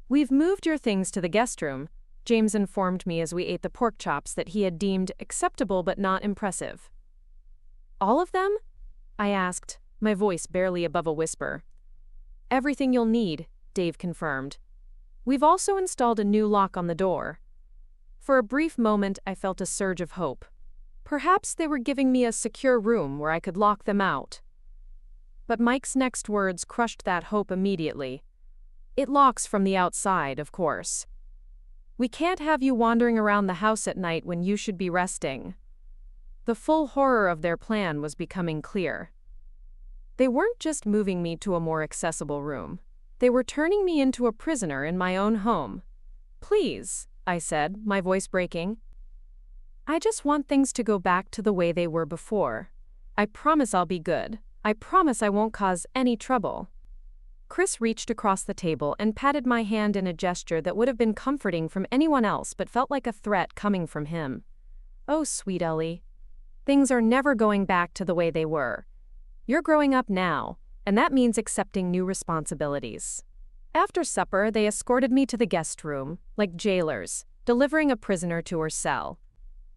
"We've moved your things to the guest room," James informed me as we ate the pork chops that he had deemed acceptable but not impressive. "All of them?" I asked, my voice barely above a whisper. "Everything you'll need," Dave confirmed. "We've also installed a new lock on the door." For a brief moment, I felt a surge of hope. Perhaps they were giving me a secure room where I could lock them out. But Mike's next words crushed that hope immediately. "It locks from the outside, of course. We can't have you wandering around the house at night when you should be resting." The full horror of their plan was becoming clear. They weren't just moving me to a more accessible room. They were turning me into a prisoner in my own home. "Please," I said, my voice breaking. "I just want things to go back to the way they were before. I promise I'll be good. I promise I won't cause any trouble." Chris reached across the table and patted my hand in a gesture that would have been comforting from anyone else but felt like a threat coming from him. "Oh, sweet Ellie. Things are never going back to the way they were. You're growing up now, and that means accepting new responsibilities." After supper, they escorted me to the guest room, like jailers, delivering a prisoner to her cell.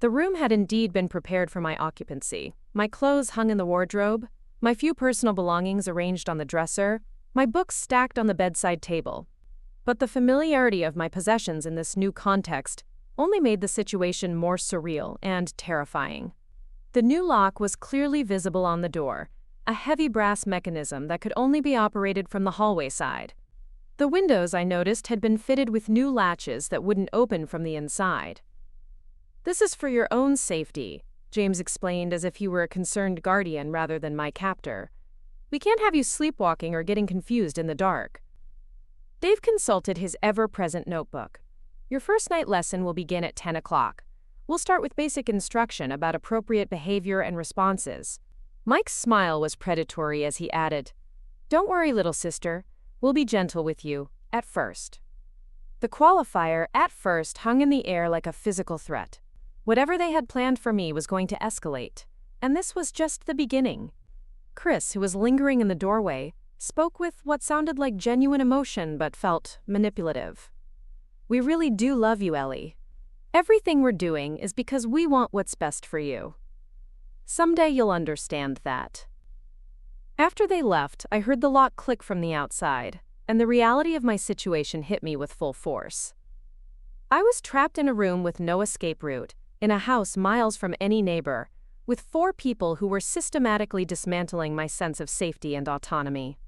The room had indeed been prepared for my occupancy. My clothes hung in the wardrobe, my few personal belongings arranged on the dresser, my books stacked on the bedside table. But the familiarity of my possessions in this new context only made the situation more surreal and terrifying. The new lock was clearly visible on the door, a heavy brass mechanism that could only be operated from the hallway side. The windows, I noticed, had been fitted with new latches that wouldn't open from the inside. "This is for your own safety," James explained as if he were a concerned guardian rather than my captor. "We can't have you sleepwalking or getting confused in the dark." Dave consulted his ever-present notebook. "Your first night lesson will begin at 10 o'clock. We'll start with basic instruction about appropriate behavior and responses." Mike's smile was predatory as he added, "Don't worry, little sister. We'll be gentle with you, at first." The qualifier, "at first," hung in the air like a physical threat. Whatever they had planned for me was going to escalate, and this was just the beginning. Chris, who was lingering in the doorway, spoke with what sounded like genuine emotion but felt manipulative. "We really do love you, Ellie. Everything we're doing is because we want what's best for you. Someday you'll understand that." After they left, I heard the lock click from the outside, and the reality of my situation hit me with full force. I was trapped in a room with no escape route, in a house miles from any neighbor, with 4 people who were systematically dismantling my sense of safety and autonomy.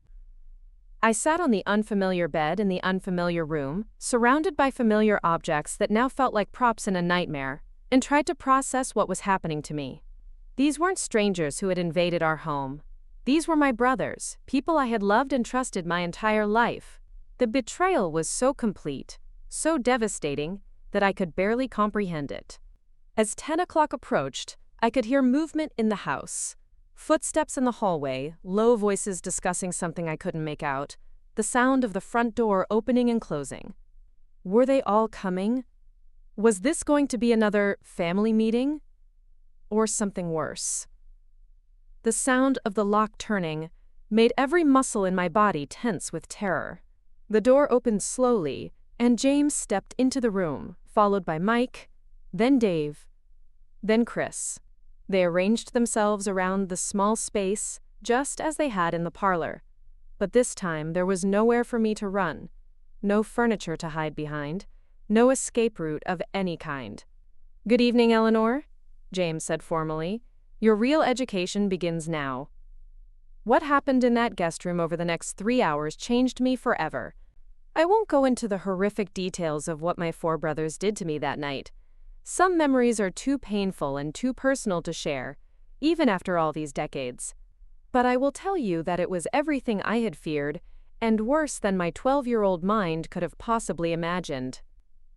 I sat on the unfamiliar bed in the unfamiliar room, surrounded by familiar objects that now felt like props in a nightmare, and tried to process what was happening to me. These weren't strangers who had invaded our home. These were my brothers, people I had loved and trusted my entire life. The betrayal was so complete, so devastating, that I could barely comprehend it. As 10 o'clock approached, I could hear movement in the house. Footsteps in the hallway, low voices discussing something I couldn't make out, the sound of the front door opening and closing. Were they all coming? Was this going to be another family meeting? Or something worse? The sound of the lock turning made every muscle in my body tense with terror. The door opened slowly, and James stepped into the room, followed by Mike, then Dave, then Chris. They arranged themselves around the small space, just as they had in the parlor. But this time there was nowhere for me to run, no furniture to hide behind, no escape route of any kind. "Good evening, Eleanor," James said formally. "Your real education begins now." What happened in that guest room over the next 3 hours changed me forever. I won't go into the horrific details of what my 4 brothers did to me that night. Some memories are too painful and too personal to share, even after all these decades. But I will tell you that it was everything I had feared, and worse than my 12-year-old mind could have possibly imagined.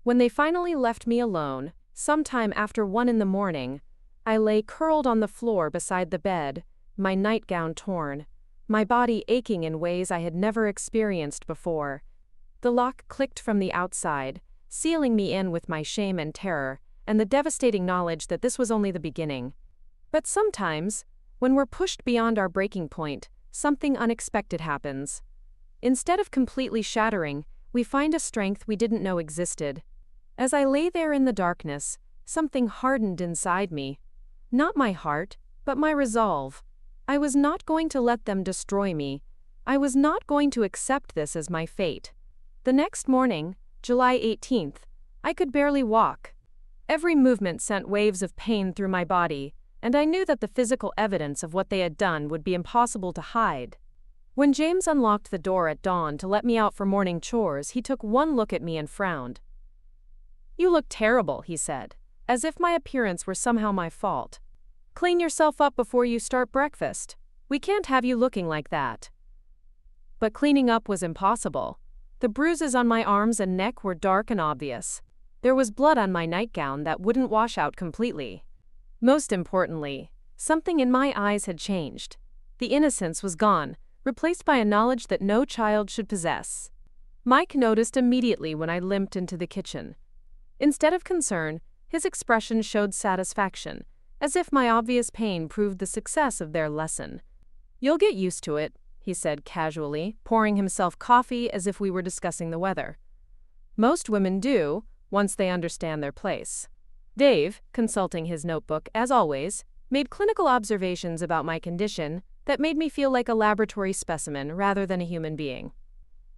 When they finally left me alone, sometime after 1 in the morning, I lay curled on the floor beside the bed, my nightgown torn, my body aching in ways I had never experienced before. The lock clicked from the outside, sealing me in with my shame and terror, and the devastating knowledge that this was only the beginning. But sometimes, when we're pushed beyond our breaking point, something unexpected happens. Instead of completely shattering, we find a strength we didn't know existed. As I lay there in the darkness, something hardened inside me. Not my heart, but my resolve. I was not going to let them destroy me. I was not going to accept this as my fate. The next morning, July 18th, I could barely walk. Every movement sent waves of pain through my body, and I knew that the physical evidence of what they had done would be impossible to hide. When James unlocked the door at dawn to let me out for morning chores, he took one look at me and frowned. "You look terrible," he said, as if my appearance were somehow my fault. "Clean yourself up before you start breakfast." We can't have you looking like that." But cleaning up was impossible. The bruises on my arms and neck were dark and obvious. There was blood on my nightgown that wouldn't wash out completely. Most importantly, something in my eyes had changed. The innocence was gone, replaced by a knowledge that no child should possess. Mike noticed immediately when I limped into the kitchen. Instead of concern, his expression showed satisfaction, as if my obvious pain proved the success of their lesson. "You'll get used to it," he said casually, pouring himself coffee as if we were discussing the weather. "Most women do, once they understand their place." Dave, consulting his notebook as always, made clinical observations about my condition that made me feel like a laboratory specimen rather than a human being.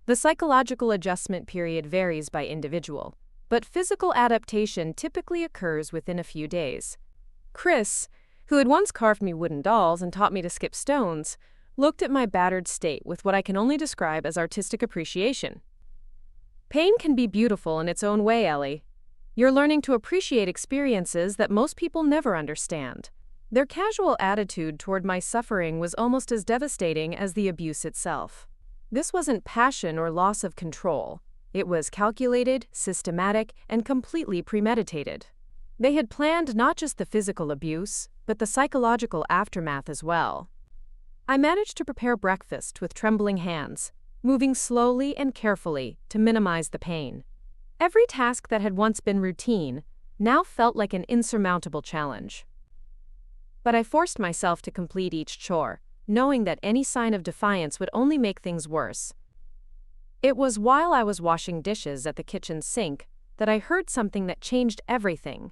The psychological adjustment period varies by individual, but physical adaptation typically occurs within a few days. Chris, who had once carved me wooden dolls and taught me to skip stones, looked at my battered state with what I can only describe as artistic appreciation. "Pain can be beautiful in its own way, Ellie. You're learning to appreciate experiences that most people never understand." Their casual attitude toward my suffering was almost as devastating as the abuse itself. This wasn't passion or loss of control. It was calculated, systematic, and completely premeditated. They had planned not just the physical abuse, but the psychological aftermath as well. I managed to prepare breakfast with trembling hands, moving slowly and carefully to minimize the pain. Every task that had once been routine now felt like an insurmountable challenge. But I forced myself to complete each chore, knowing that any sign of defiance would only make things worse. It was while I was washing dishes at the kitchen sink that I heard something that changed everything: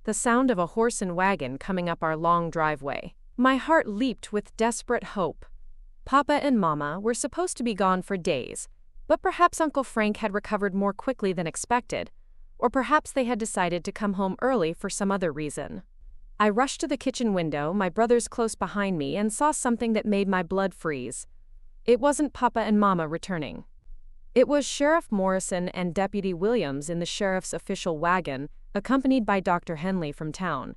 the sound of a horse and wagon coming up our long driveway. My heart leaped with desperate hope. Papa and Mama were supposed to be gone for days, but perhaps Uncle Frank had recovered more quickly than expected, or perhaps they had decided to come home early for some other reason. I rushed to the kitchen window, my brothers close behind me, and saw something that made my blood freeze. It wasn't Papa and Mama returning. It was Sheriff Morrison and Deputy Williams in the sheriff's official wagon, accompanied by Dr. Henley from town.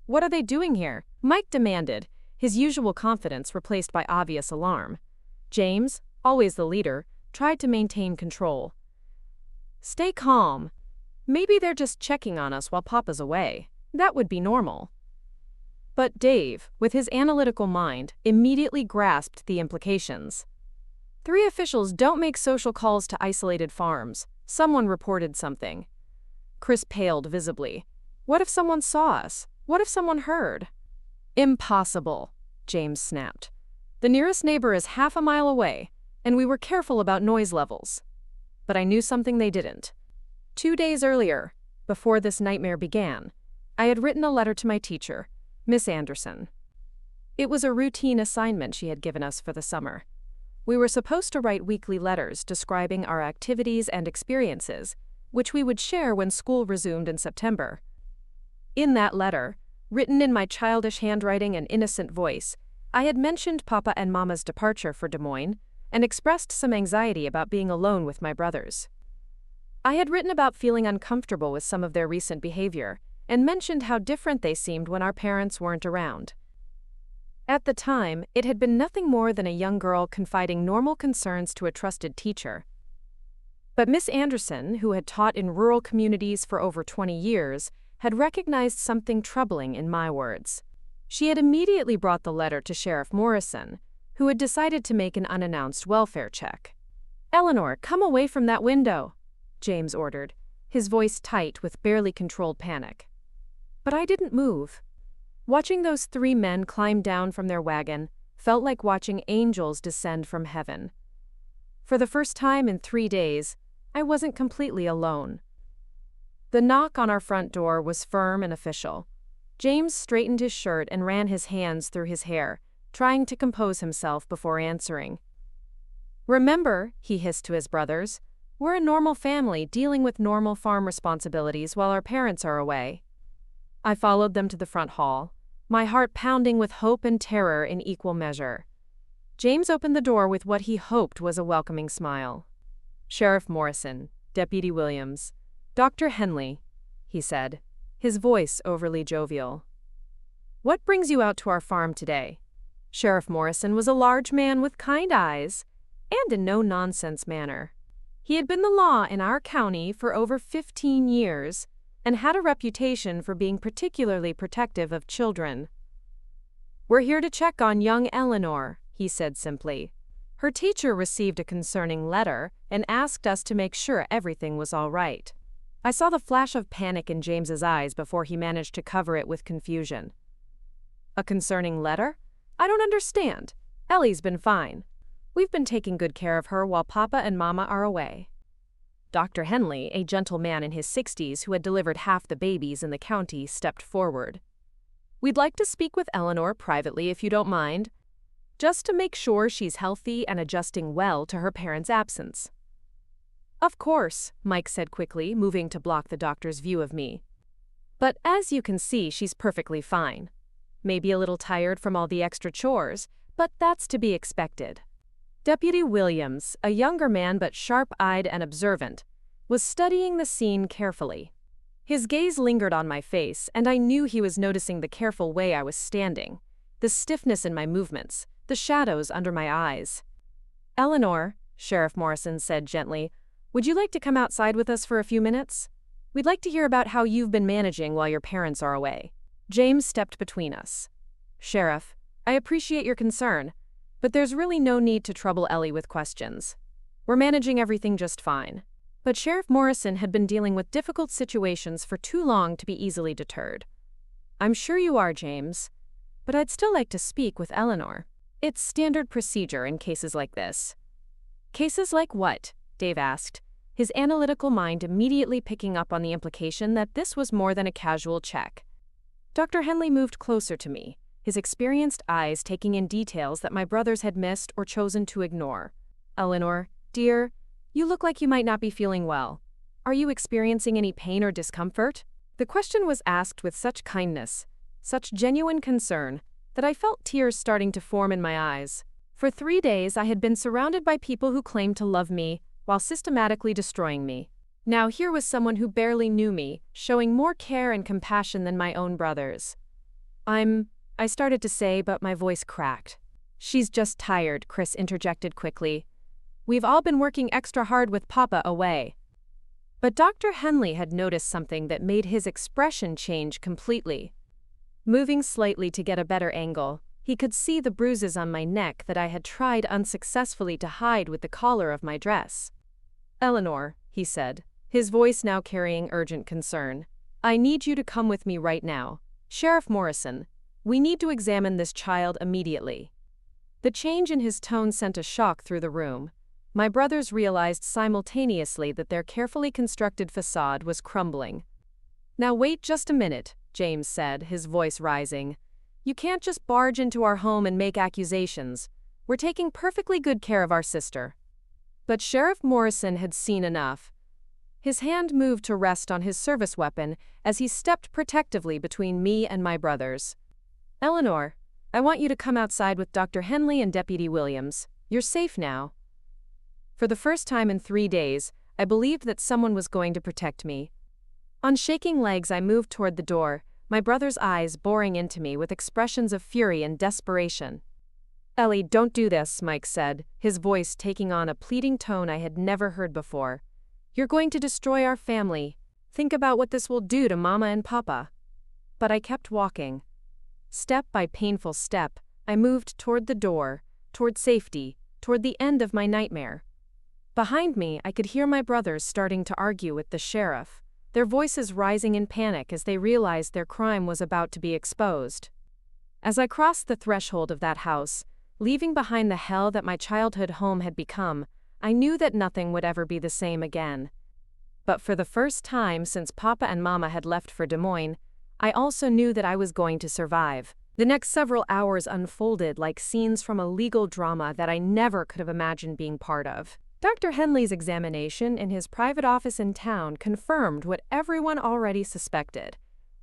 "What are they doing here?" Mike demanded, his usual confidence replaced by obvious alarm. James, always the leader, tried to maintain control. "Stay calm. Maybe they're just checking on us while Papa's away. That would be normal." But Dave, with his analytical mind, immediately grasped the implications. "3 officials don't make social calls to isolated farms. Someone reported something." Chris paled visibly. "What if someone saw us? What if someone heard?" "Impossible," James snapped. "The nearest neighbor is half a mile away, and we were careful about noise levels." But I knew something they didn't. 2 days earlier, before this nightmare began, I had written a letter to my teacher, Miss Anderson. It was a routine assignment she had given us for the summer. We were supposed to write weekly letters describing our activities and experiences, which we would share when school resumed in September. In that letter, written in my childish handwriting and innocent voice, I had mentioned Papa and Mama's departure for Des Moines and expressed some anxiety about being alone with my brothers. I had written about feeling uncomfortable with some of their recent behavior and mentioned how different they seemed when our parents weren't around. At the time, it had been nothing more than a young girl confiding normal concerns to a trusted teacher. But Miss Anderson, who had taught in rural communities for over 20 years, had recognized something troubling in my words. She had immediately brought the letter to Sheriff Morrison, who had decided to make an unannounced welfare check. "Eleanor, come away from that window," James ordered, his voice tight with barely controlled panic. But I didn't move. Watching those 3 men climb down from their wagon felt like watching angels descend from heaven. For the first time in 3 days, I wasn't completely alone. The knock on our front door was firm and official. James straightened his shirt and ran his hands through his hair, trying to compose himself before answering. "Remember," he hissed to his brothers, "we're a normal family dealing with normal farm responsibilities while our parents are away." I followed them to the front hall, my heart pounding with hope and terror in equal measure. James opened the door with what he hoped was a welcoming smile. "Sheriff Morrison, Deputy Williams, Dr. Henley," he said, his voice overly jovial. "What brings you out to our farm today?" Sheriff Morrison was a large man with kind eyes and a no-nonsense manner. He had been the law in our county for over 15 years and had a reputation for being particularly protective of children. "We're here to check on young Eleanor," he said simply. "Her teacher received a concerning letter and asked us to make sure everything was all right." I saw the flash of panic in James's eyes before he managed to cover it with confusion. "A concerning letter? I don't understand. Ellie's been fine. We've been taking good care of her while Papa and Mama are away." Dr. Henley, a gentle man in his 60s who had delivered half the babies in the county, stepped forward. "We'd like to speak with Eleanor privately if you don't mind, just to make sure she's healthy and adjusting well to her parents' absence." "Of course," Mike said quickly, moving to block the doctor's view of me. "But as you can see, she's perfectly fine. Maybe a little tired from all the extra chores, but that's to be expected." Deputy Williams, a younger man but sharp-eyed and observant, was studying the scene carefully. His gaze lingered on my face, and I knew he was noticing the careful way I was standing, the stiffness in my movements, the shadows under my eyes. "Eleanor," Sheriff Morrison said gently, "would you like to come outside with us for a few minutes? We'd like to hear about how you've been managing while your parents are away." James stepped between us. "Sheriff, I appreciate your concern, but there's really no need to trouble Ellie with questions. We're managing everything just fine." But Sheriff Morrison had been dealing with difficult situations for too long to be easily deterred. "I'm sure you are, James, but I'd still like to speak with Eleanor. It's standard procedure in cases like this." "Cases like what?" Dave asked, his analytical mind immediately picking up on the implication that this was more than a casual check. Dr. Henley moved closer to me, his experienced eyes taking in details that my brothers had missed or chosen to ignore. "Eleanor, dear, you look like you might not be feeling well. Are you experiencing any pain or discomfort?" The question was asked with such kindness, such genuine concern, that I felt tears starting to form in my eyes. For 3 days I had been surrounded by people who claimed to love me while systematically destroying me. Now here was someone who barely knew me, showing more care and compassion than my own brothers. I started to say, but my voice cracked. "She's just tired," Chris interjected quickly. "We've all been working extra hard with Papa away." But Dr. Henley had noticed something that made his expression change completely. Moving slightly to get a better angle, he could see the bruises on my neck that I had tried unsuccessfully to hide with the collar of my dress. "Eleanor," he said, his voice now carrying urgent concern, "I need you to come with me right now. Sheriff Morrison, we need to examine this child immediately." The change in his tone sent a shock through the room. My brothers realized simultaneously that their carefully constructed facade was crumbling. "Now wait just a minute," James said, his voice rising. "You can't just barge into our home and make accusations. We're taking perfectly good care of our sister." But Sheriff Morrison had seen enough. His hand moved to rest on his service weapon as he stepped protectively between me and my brothers. "Eleanor, I want you to come outside with Dr. Henley and Deputy Williams. You're safe now." For the first time in 3 days, I believed that someone was going to protect me. On shaking legs, I moved toward the door, my brother's eyes boring into me with expressions of fury and desperation. "Ellie, don't do this," Mike said, his voice taking on a pleading tone I had never heard before. "You're going to destroy our family. Think about what this will do to Mama and Papa." But I kept walking. Step by painful step, I moved toward the door, toward safety, toward the end of my nightmare. Behind me, I could hear my brothers starting to argue with the sheriff, their voices rising in panic as they realized their crime was about to be exposed. As I crossed the threshold of that house, leaving behind the hell that my childhood home had become, I knew that nothing would ever be the same again. But for the first time since Papa and Mama had left for Des Moines, I also knew that I was going to survive. The next several hours unfolded like scenes from a legal drama that I never could have imagined being part of. Dr. Henley's examination in his private office in town confirmed what everyone already suspected.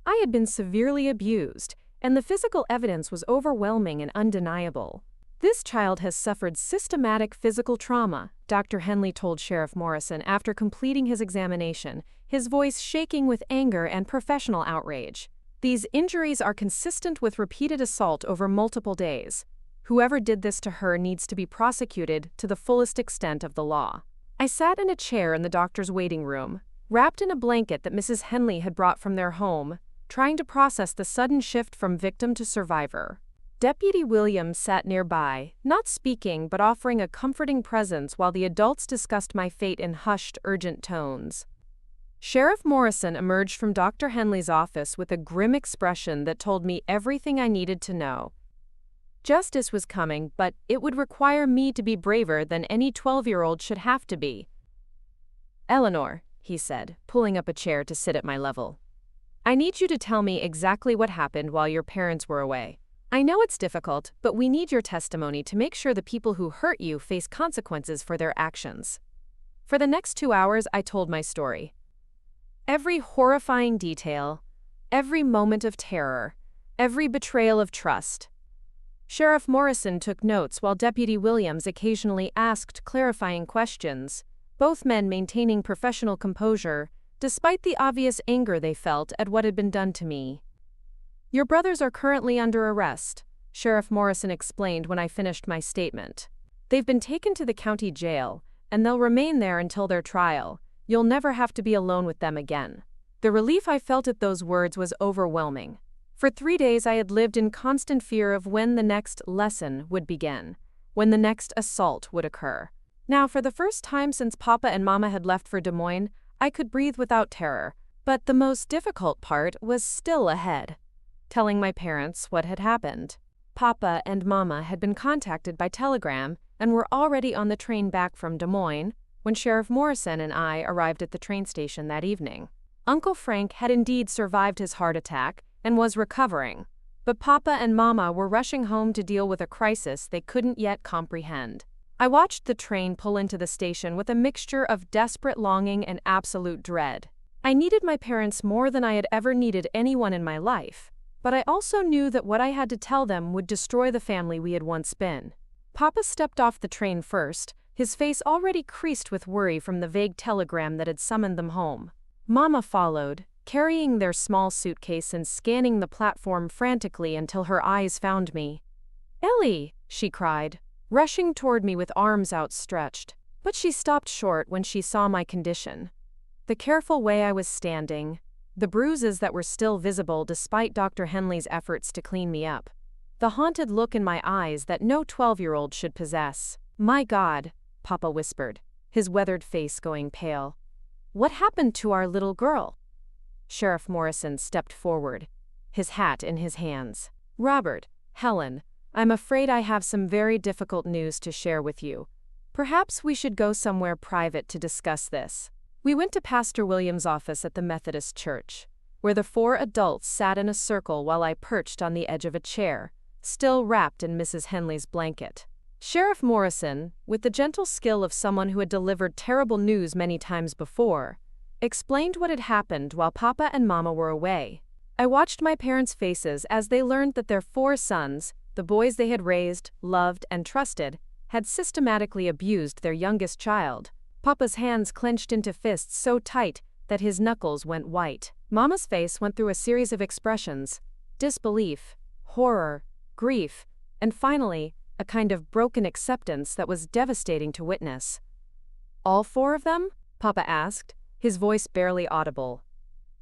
I had been severely abused, and the physical evidence was overwhelming and undeniable. "This child has suffered systematic physical trauma," Dr. Henley told Sheriff Morrison after completing his examination, his voice shaking with anger and professional outrage. "These injuries are consistent with repeated assault over multiple days. Whoever did this to her needs to be prosecuted to the fullest extent of the law. I sat in a chair in the doctor's waiting room, wrapped in a blanket that Mrs. Henley had brought from their home, trying to process the sudden shift from victim to survivor. Deputy Williams sat nearby, not speaking but offering a comforting presence while the adults discussed my fate in hushed, urgent tones. Sheriff Morrison emerged from Dr. Henley's office with a grim expression that told me everything I needed to know. Justice was coming, but it would require me to be braver than any 12-year-old should have to be. "Eleanor," he said, pulling up a chair to sit at my level. "I need you to tell me exactly what happened while your parents were away. I know it's difficult, but we need your testimony to make sure the people who hurt you face consequences for their actions." For the next 2 hours, I told my story. Every horrifying detail, every moment of terror, every betrayal of trust. Sheriff Morrison took notes while Deputy Williams occasionally asked clarifying questions, both men maintaining professional composure, despite the obvious anger they felt at what had been done to me. "Your brothers are currently under arrest," Sheriff Morrison explained when I finished my statement. "They've been taken to the county jail, and they'll remain there until their trial. You'll never have to be alone with them again." The relief I felt at those words was overwhelming. For 3 days I had lived in constant fear of when the next lesson would begin, when the next assault would occur. Now, for the first time since Papa and Mama had left for Des Moines, I could breathe without terror. But the most difficult part was still ahead. Telling my parents what had happened. Papa and Mama had been contacted by telegram and were already on the train back from Des Moines when Sheriff Morrison and I arrived at the train station that evening. Uncle Frank had indeed survived his heart attack and was recovering, but Papa and Mama were rushing home to deal with a crisis they couldn't yet comprehend. I watched the train pull into the station with a mixture of desperate longing and absolute dread. I needed my parents more than I had ever needed anyone in my life, but I also knew that what I had to tell them would destroy the family we had once been. Papa stepped off the train first, his face already creased with worry from the vague telegram that had summoned them home. Mama followed, carrying their small suitcase and scanning the platform frantically until her eyes found me. "Ellie!" she cried, rushing toward me with arms outstretched. But she stopped short when she saw my condition. The careful way I was standing, the bruises that were still visible despite Dr. Henley's efforts to clean me up, the haunted look in my eyes that no 12-year-old should possess. "My God," Papa whispered, his weathered face going pale. "What happened to our little girl?" Sheriff Morrison stepped forward, his hat in his hands. "Robert, Helen, I'm afraid I have some very difficult news to share with you. Perhaps we should go somewhere private to discuss this." We went to Pastor Williams' office at the Methodist Church, where the 4 adults sat in a circle while I perched on the edge of a chair, still wrapped in Mrs. Henley's blanket. Sheriff Morrison, with the gentle skill of someone who had delivered terrible news many times before, explained what had happened while Papa and Mama were away. I watched my parents' faces as they learned that their 4 sons, the boys they had raised, loved, and trusted, had systematically abused their youngest child. Papa's hands clenched into fists so tight that his knuckles went white. Mama's face went through a series of expressions: disbelief, horror, grief, and finally, a kind of broken acceptance that was devastating to witness. "All 4 of them?" Papa asked, his voice barely audible.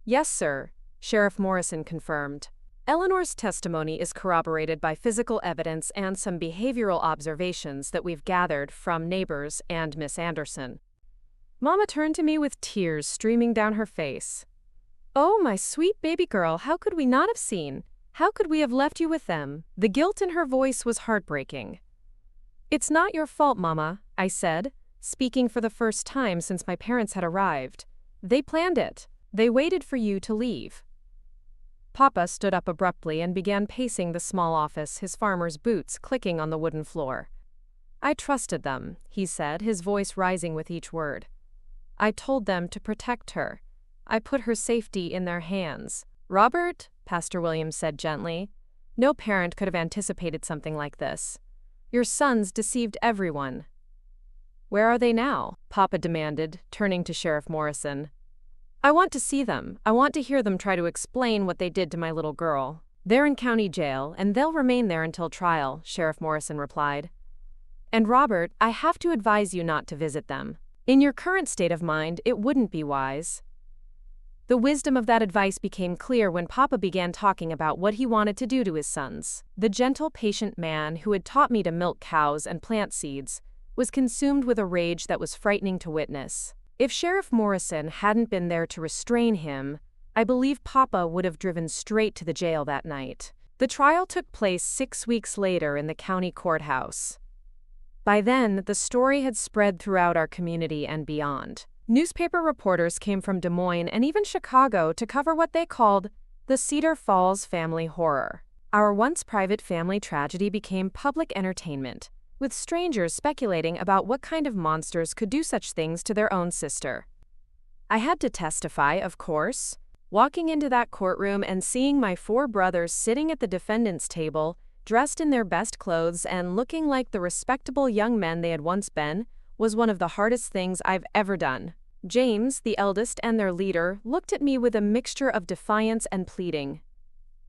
"Yes, sir," Sheriff Morrison confirmed. "Eleanor's testimony is corroborated by physical evidence and some behavioral observations that we've gathered from neighbors and Miss Anderson." Mama turned to me with tears streaming down her face. "Oh, my sweet baby girl, how could we not have seen? How could we have left you with them?" The guilt in her voice was heartbreaking. "It's not your fault, Mama," I said, speaking for the first time since my parents had arrived. "They planned it. They waited for you to leave." Papa stood up abruptly and began pacing the small office, his farmer's boots clicking on the wooden floor. "I trusted them," he said, his voice rising with each word. "I told them to protect her. I put her safety in their hands." "Robert," Pastor Williams said gently, "no parent could have anticipated something like this. Your sons deceived everyone." "Where are they now?" Papa demanded, turning to Sheriff Morrison. "I want to see them. I want to hear them try to explain what they did to my little girl." "They're in county jail, and they'll remain there until trial," Sheriff Morrison replied. "And Robert, I have to advise you not to visit them. In your current state of mind, it wouldn't be wise." The wisdom of that advice became clear when Papa began talking about what he wanted to do to his sons. The gentle, patient man who had taught me to milk cows and plant seeds was consumed with a rage that was frightening to witness. If Sheriff Morrison hadn't been there to restrain him, I believe Papa would have driven straight to the jail that night. The trial took place 6 weeks later in the county courthouse. By then, the story had spread throughout our community and beyond. Newspaper reporters came from Des Moines and even Chicago to cover what they called the Cedar Falls family horror. Our once private family tragedy became public entertainment, with strangers speculating about what kind of monsters could do such things to their own sister. I had to testify, of course. Walking into that courtroom and seeing my 4 brothers sitting at the defendant's table, dressed in their best clothes and looking like the respectable young men they had once been, was one of the hardest things I've ever done. James, the eldest and their leader, looked at me with a mixture of defiance and pleading.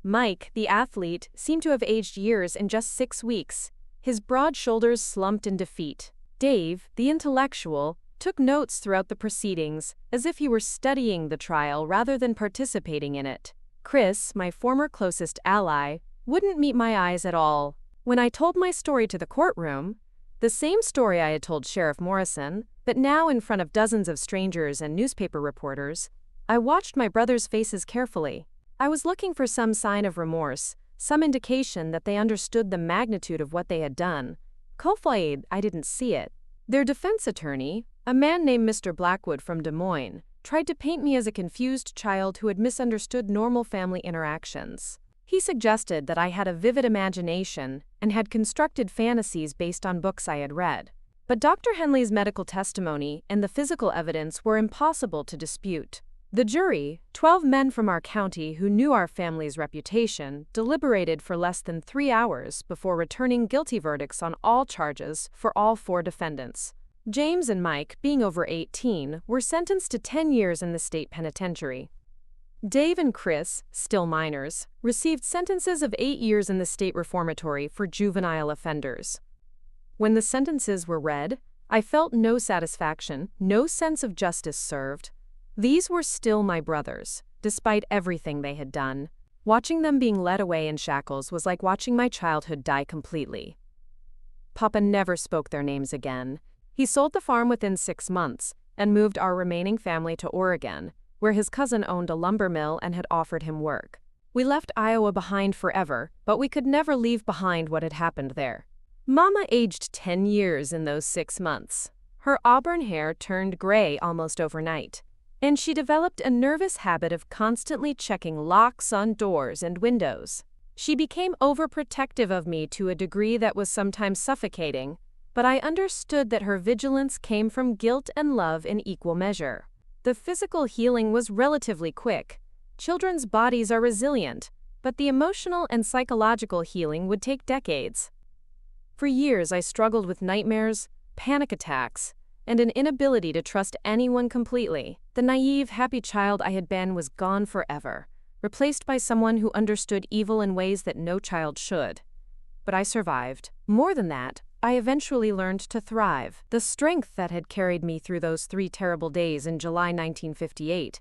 Mike, the athlete, seemed to have aged years in just 6 weeks. His broad shoulders slumped in defeat. Dave, the intellectual, took notes throughout the proceedings, as if he were studying the trial rather than participating in it. Chris, my former closest ally, wouldn't meet my eyes at all. When I told my story to the courtroom, the same story I had told Sheriff Morrison, but now in front of dozens of strangers and newspaper reporters, I watched my brothers' faces carefully. I was looking for some sign of remorse, some indication that they understood the magnitude of what they had done. Cold-eyed, I didn't see it. Their defense attorney, a man named Mr. Blackwood from Des Moines, tried to paint me as a confused child who had misunderstood normal family interactions. He suggested that I had a vivid imagination and had constructed fantasies based on books I had read. But Dr. Henley's medical testimony and the physical evidence were impossible to dispute. The jury, 12 men from our county who knew our family's reputation, deliberated for less than 3 hours before returning guilty verdicts on all charges for all 4 defendants. James and Mike, being over 18, were sentenced to 10 years in the state penitentiary. Dave and Chris, still minors, received sentences of 8 years in the state reformatory for juvenile offenders. When the sentences were read, I felt no satisfaction, no sense of justice served. These were still my brothers, despite everything they had done. Watching them being led away in shackles was like watching my childhood die completely. Papa never spoke their names again. He sold the farm within 6 months and moved our remaining family to Oregon, where his cousin owned a lumber mill and had offered him work. We left Iowa behind forever, but we could never leave behind what had happened there. Mama aged 10 years in those 6 months. Her auburn hair turned gray almost overnight, and she developed a nervous habit of constantly checking locks on doors and windows. She became overprotective of me to a degree that was sometimes suffocating, but I understood that her vigilance came from guilt and love in equal measure. The physical healing was relatively quick. Children's bodies are resilient, but the emotional and psychological healing would take decades. For years, I struggled with nightmares, panic attacks, and an inability to trust anyone completely. The naive, happy child I had been was gone forever, replaced by someone who understood evil in ways that no child should. But I survived. More than that, I eventually learned to thrive. The strength that had carried me through those 3 terrible days in July 1958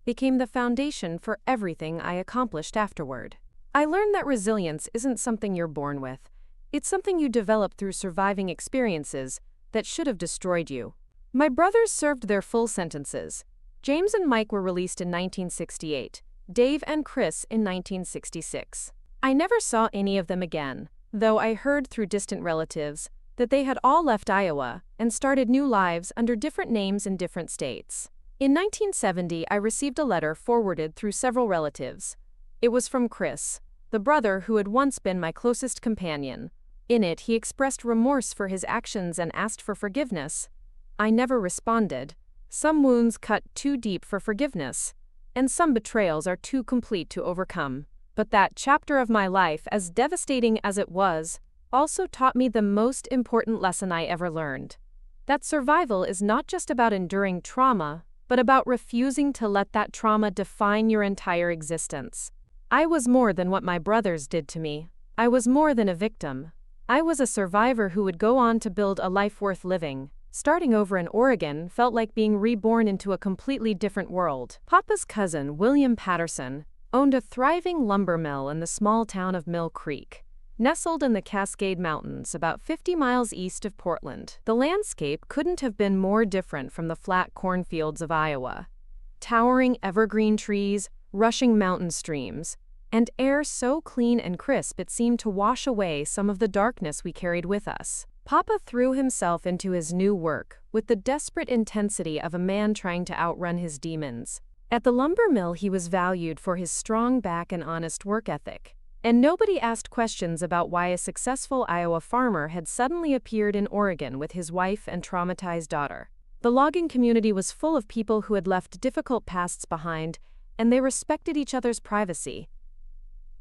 became the foundation for everything I accomplished afterward. I learned that resilience isn't something you're born with. It's something you develop through surviving experiences that should have destroyed you. My brothers served their full sentences. James and Mike were released in 1968, Dave and Chris in 1966. I never saw any of them again, though I heard through distant relatives that they had all left Iowa and started new lives under different names in different states. In 1970, I received a letter forwarded through several relatives. It was from Chris, the brother who had once been my closest companion. In it, he expressed remorse for his actions and asked for forgiveness. I never responded. Some wounds cut too deep for forgiveness, and some betrayals are too complete to overcome. But that chapter of my life, as devastating as it was, also taught me the most important lesson I ever learned. That survival is not just about enduring trauma, but about refusing to let that trauma define your entire existence. I was more than what my brothers did to me. I was more than a victim. I was a survivor who would go on to build a life worth living. Starting over in Oregon felt like being reborn into a completely different world. Papa's cousin, William Patterson, owned a thriving lumber mill in the small town of Mill Creek, nestled in the Cascade Mountains about 50 miles east of Portland. The landscape couldn't have been more different from the flat cornfields of Iowa. Towering evergreen trees, rushing mountain streams, and air so clean and crisp it seemed to wash away some of the darkness we carried with us. Papa threw himself into his new work with the desperate intensity of a man trying to outrun his demons. At the lumber mill, he was valued for his strong back and honest work ethic, and nobody asked questions about why a successful Iowa farmer had suddenly appeared in Oregon with his wife and traumatized daughter. The logging community was full of people who had left difficult pasts behind, and they respected each other's privacy.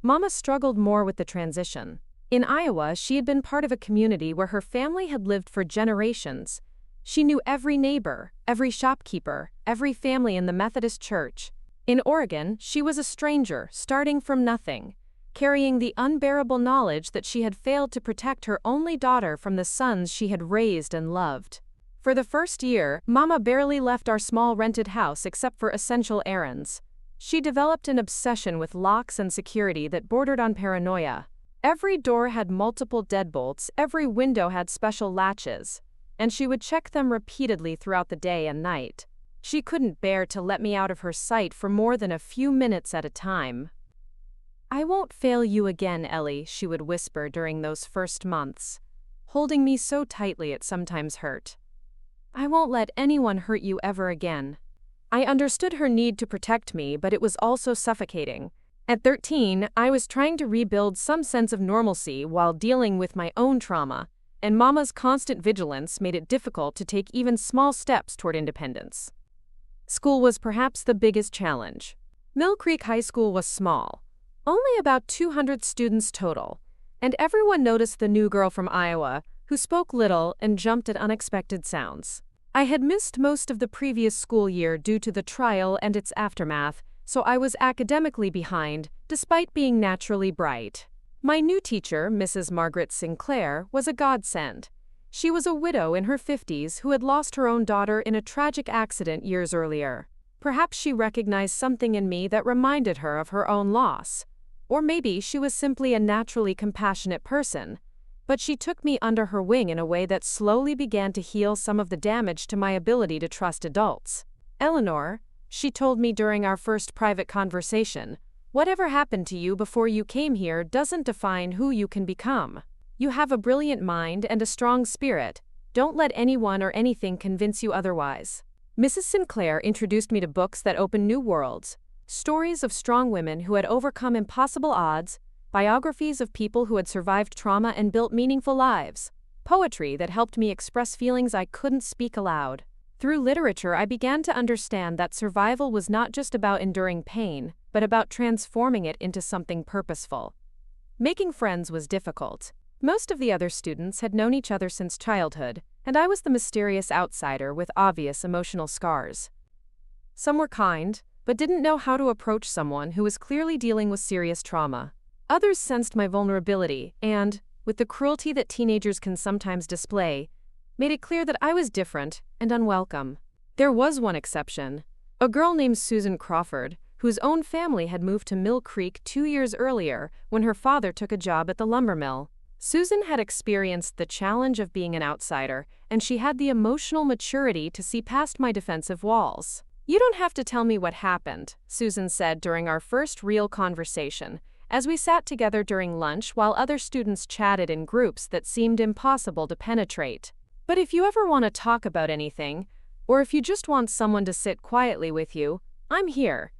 Mama struggled more with the transition. In Iowa, she had been part of a community where her family had lived for generations. She knew every neighbor, every shopkeeper, every family in the Methodist church. In Oregon, she was a stranger, starting from nothing, carrying the unbearable knowledge that she had failed to protect her only daughter from the sons she had raised and loved. For the first year, Mama barely left our small rented house except for essential errands. She developed an obsession with locks and security that bordered on paranoia. Every door had multiple deadbolts, every window had special latches, and she would check them repeatedly throughout the day and night. She couldn't bear to let me out of her sight for more than a few minutes at a time. "I won't fail you again, Ellie," she would whisper during those first months, holding me so tightly it sometimes hurt. "I won't let anyone hurt you ever again." I understood her need to protect me, but it was also suffocating. At 13, I was trying to rebuild some sense of normalcy while dealing with my own trauma, and Mama's constant vigilance made it difficult to take even small steps toward independence. School was perhaps the biggest challenge. Mill Creek High School was small, only about 200 students total, and everyone noticed the new girl from Iowa, who spoke little and jumped at unexpected sounds. I had missed most of the previous school year due to the trial and its aftermath, so I was academically behind, despite being naturally bright. My new teacher, Mrs. Margaret Sinclair, was a godsend. She was a widow in her 50s who had lost her own daughter in a tragic accident years earlier. Perhaps she recognized something in me that reminded her of her own loss. Or maybe she was simply a naturally compassionate person. But she took me under her wing in a way that slowly began to heal some of the damage to my ability to trust adults. "Eleanor," she told me during our first private conversation, "whatever happened to you before you came here doesn't define who you can become. You have a brilliant mind and a strong spirit. Don't let anyone or anything convince you otherwise." Mrs. Sinclair introduced me to books that opened new worlds, stories of strong women who had overcome impossible odds, biographies of people who had survived trauma and built meaningful lives, poetry that helped me express feelings I couldn't speak aloud. Through literature, I began to understand that survival was not just about enduring pain, but about transforming it into something purposeful. Making friends was difficult. Most of the other students had known each other since childhood, and I was the mysterious outsider with obvious emotional scars. Some were kind, but didn't know how to approach someone who was clearly dealing with serious trauma. Others sensed my vulnerability and, with the cruelty that teenagers can sometimes display, made it clear that I was different and unwelcome. There was one exception, a girl named Susan Crawford, whose own family had moved to Mill Creek 2 years earlier when her father took a job at the lumber mill. Susan had experienced the challenge of being an outsider, and she had the emotional maturity to see past my defensive walls. "You don't have to tell me what happened," Susan said during our first real conversation, as we sat together during lunch while other students chatted in groups that seemed impossible to penetrate. "But if you ever want to talk about anything, or if you just want someone to sit quietly with you, I'm here."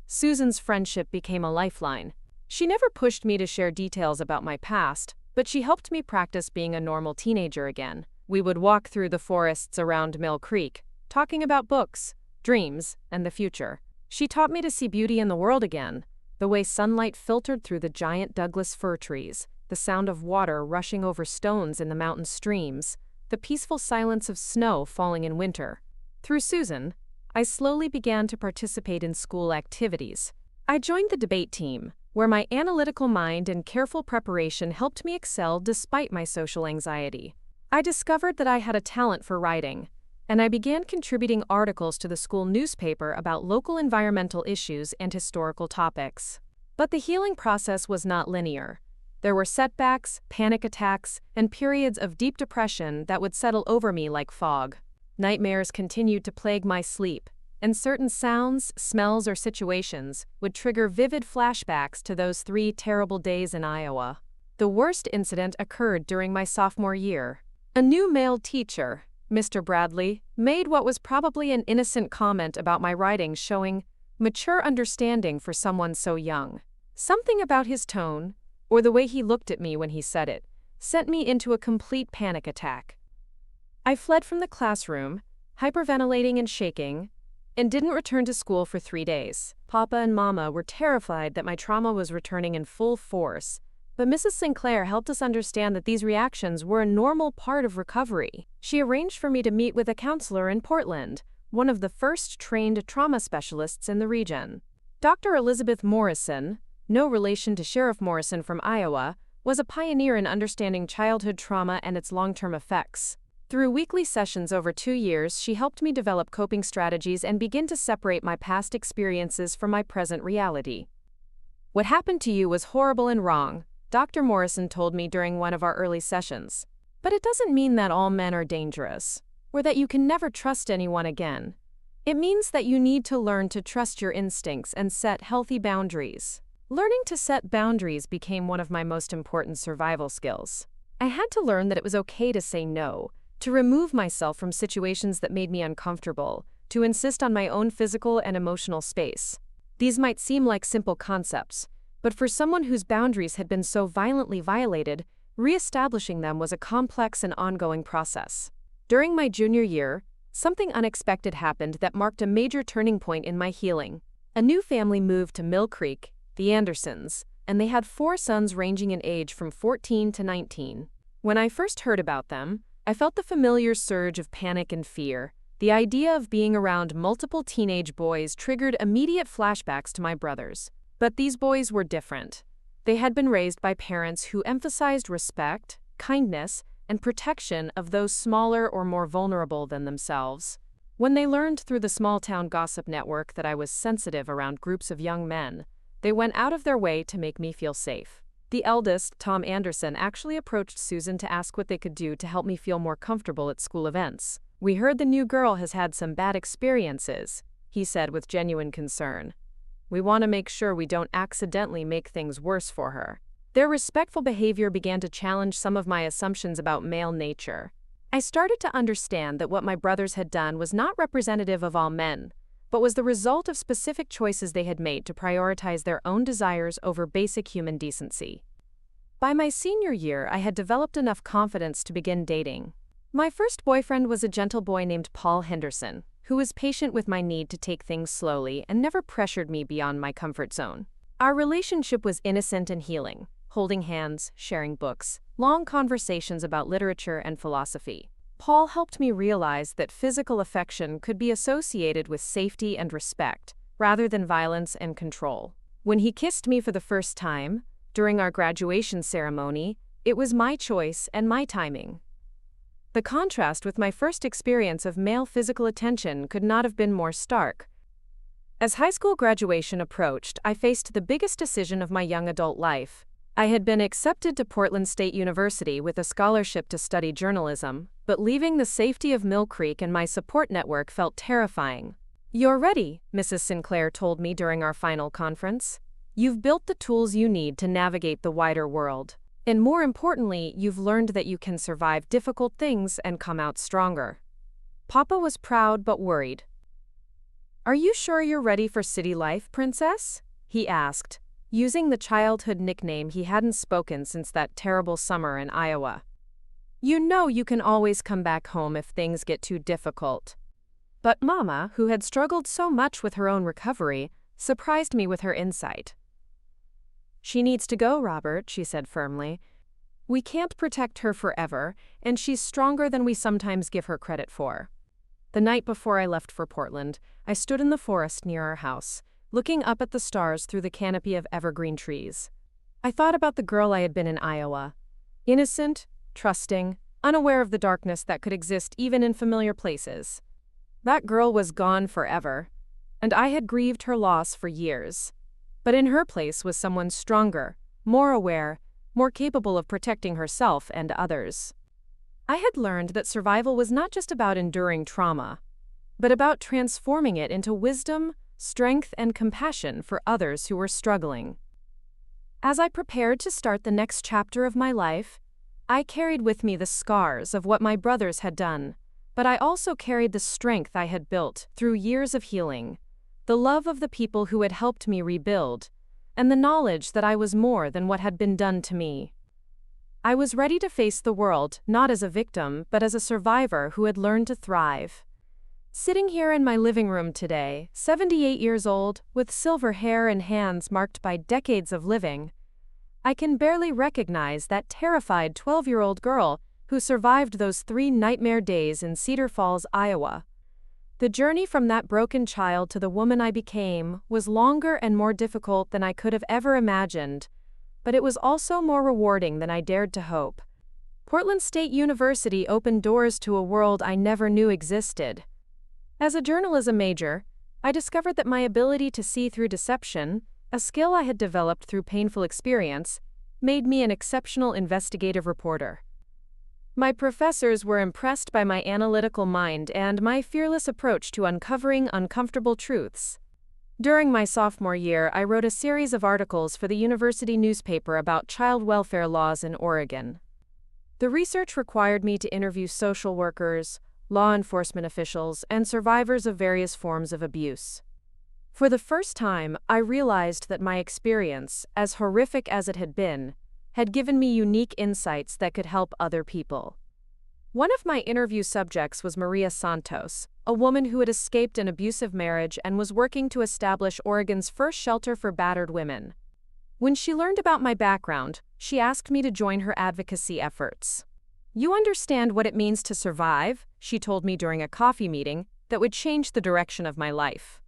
Susan's friendship became a lifeline. She never pushed me to share details about my past, but she helped me practice being a normal teenager again. We would walk through the forests around Mill Creek, talking about books, dreams, and the future. She taught me to see beauty in the world again, the way sunlight filtered through the giant Douglas fir trees, the sound of water rushing over stones in the mountain streams, the peaceful silence of snow falling in winter. Through Susan, I slowly began to participate in school activities. I joined the debate team, where my analytical mind and careful preparation helped me excel despite my social anxiety. I discovered that I had a talent for writing, and I began contributing articles to the school newspaper about local environmental issues and historical topics. But the healing process was not linear. There were setbacks, panic attacks, and periods of deep depression that would settle over me like fog. Nightmares continued to plague my sleep, and certain sounds, smells, or situations would trigger vivid flashbacks to those 3 terrible days in Iowa. The worst incident occurred during my sophomore year. A new male teacher, Mr. Bradley, made what was probably an innocent comment about my writing, showing mature understanding for someone so young. Something about his tone, or the way he looked at me when he said it, sent me into a complete panic attack. I fled from the classroom, hyperventilating and shaking, and didn't return to school for 3 days. Papa and Mama were terrified that my trauma was returning in full force, but Mrs. Sinclair helped us understand that these reactions were a normal part of recovery. She arranged for me to meet with a counselor in Portland, one of the first trained trauma specialists in the region. Dr. Elizabeth Morrison, no relation to Sheriff Morrison from Iowa, was a pioneer in understanding childhood trauma and its long-term effects. Through weekly sessions over 2 years, she helped me develop coping strategies and begin to separate my past experiences from my present reality. "What happened to you was horrible and wrong," Dr. Morrison told me during one of our early sessions. "But it doesn't mean that all men are dangerous, or that you can never trust anyone again. It means that you need to learn to trust your instincts and set healthy boundaries." Learning to set boundaries became one of my most important survival skills. I had to learn that it was okay to say no, to remove myself from situations that made me uncomfortable, to insist on my own physical and emotional space. These might seem like simple concepts, but for someone whose boundaries had been so violently violated, re-establishing them was a complex and ongoing process. During my junior year, something unexpected happened that marked a major turning point in my healing. A new family moved to Mill Creek, the Andersons, and they had 4 sons ranging in age from 14 to 19. When I first heard about them, I felt the familiar surge of panic and fear. The idea of being around multiple teenage boys triggered immediate flashbacks to my brothers. But these boys were different. They had been raised by parents who emphasized respect, kindness, and protection of those smaller or more vulnerable than themselves. When they learned through the small-town gossip network that I was sensitive around groups of young men, they went out of their way to make me feel safe. The eldest, Tom Anderson, actually approached Susan to ask what they could do to help me feel more comfortable at school events. "We heard the new girl has had some bad experiences," he said with genuine concern. "We want to make sure we don't accidentally make things worse for her." Their respectful behavior began to challenge some of my assumptions about male nature. I started to understand that what my brothers had done was not representative of all men, but was the result of specific choices they had made to prioritize their own desires over basic human decency. By my senior year, I had developed enough confidence to begin dating. My first boyfriend was a gentle boy named Paul Henderson, who was patient with my need to take things slowly and never pressured me beyond my comfort zone. Our relationship was innocent and healing, holding hands, sharing books, long conversations about literature and philosophy. Paul helped me realize that physical affection could be associated with safety and respect, rather than violence and control. When he kissed me for the first time, during our graduation ceremony, it was my choice and my timing. The contrast with my first experience of male physical attention could not have been more stark. As high school graduation approached, I faced the biggest decision of my young adult life. I had been accepted to Portland State University with a scholarship to study journalism, but leaving the safety of Mill Creek and my support network felt terrifying. "You're ready," Mrs. Sinclair told me during our final conference. "You've built the tools you need to navigate the wider world. And more importantly, you've learned that you can survive difficult things and come out stronger." Papa was proud but worried. "Are you sure you're ready for city life, Princess?" he asked, using the childhood nickname he hadn't spoken since that terrible summer in Iowa. "You know you can always come back home if things get too difficult." But Mama, who had struggled so much with her own recovery, surprised me with her insight. "She needs to go, Robert," she said firmly. "We can't protect her forever, and she's stronger than we sometimes give her credit for." The night before I left for Portland, I stood in the forest near our house, looking up at the stars through the canopy of evergreen trees. I thought about the girl I had been in Iowa. Innocent, trusting, unaware of the darkness that could exist even in familiar places. That girl was gone forever, and I had grieved her loss for years. But in her place was someone stronger, more aware, more capable of protecting herself and others. I had learned that survival was not just about enduring trauma, but about transforming it into wisdom, strength, and compassion for others who were struggling. As I prepared to start the next chapter of my life, I carried with me the scars of what my brothers had done, but I also carried the strength I had built through years of healing, the love of the people who had helped me rebuild, and the knowledge that I was more than what had been done to me. I was ready to face the world not as a victim, but as a survivor who had learned to thrive. Sitting here in my living room today, 78 years old, with silver hair and hands marked by decades of living, I can barely recognize that terrified 12-year-old girl who survived those 3 nightmare days in Cedar Falls, Iowa. The journey from that broken child to the woman I became was longer and more difficult than I could have ever imagined, but it was also more rewarding than I dared to hope. Portland State University opened doors to a world I never knew existed. As a journalism major, I discovered that my ability to see through deception, a skill I had developed through painful experience, made me an exceptional investigative reporter. My professors were impressed by my analytical mind and my fearless approach to uncovering uncomfortable truths. During my sophomore year, I wrote a series of articles for the university newspaper about child welfare laws in Oregon. The research required me to interview social workers, law enforcement officials, and survivors of various forms of abuse. For the first time, I realized that my experience, as horrific as it had given me unique insights that could help other people. One of my interview subjects was Maria Santos, a woman who had escaped an abusive marriage and was working to establish Oregon's first shelter for battered women. When she learned about my background, she asked me to join her advocacy efforts. "You understand what it means to survive," she told me during a coffee meeting that would change the direction of my life.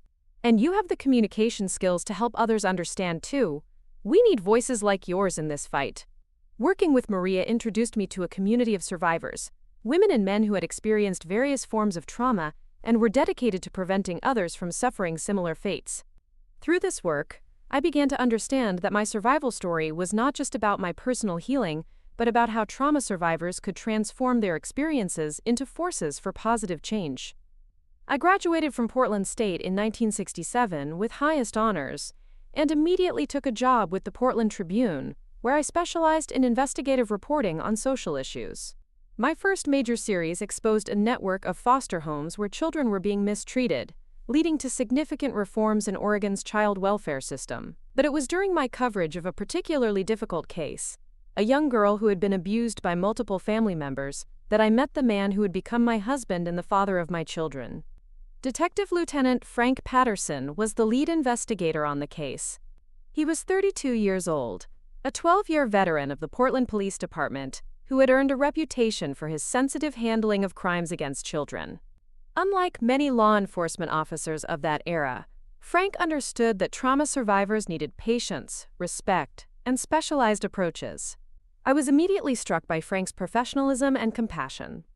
"And you have the communication skills to help others understand too. We need voices like yours in this fight." Working with Maria introduced me to a community of survivors, women and men who had experienced various forms of trauma and were dedicated to preventing others from suffering similar fates. Through this work, I began to understand that my survival story was not just about my personal healing, but about how trauma survivors could transform their experiences into forces for positive change. I graduated from Portland State in 1967 with highest honors, and immediately took a job with the Portland Tribune, where I specialized in investigative reporting on social issues. My first major series exposed a network of foster homes where children were being mistreated, leading to significant reforms in Oregon's child welfare system. But it was during my coverage of a particularly difficult case, a young girl who had been abused by multiple family members, that I met the man who would become my husband and the father of my children. Detective Lieutenant Frank Patterson was the lead investigator on the case. He was 32 years old, a 12-year veteran of the Portland Police Department who had earned a reputation for his sensitive handling of crimes against children. Unlike many law enforcement officers of that era, Frank understood that trauma survivors needed patience, respect, and specialized approaches. I was immediately struck by Frank's professionalism and compassion.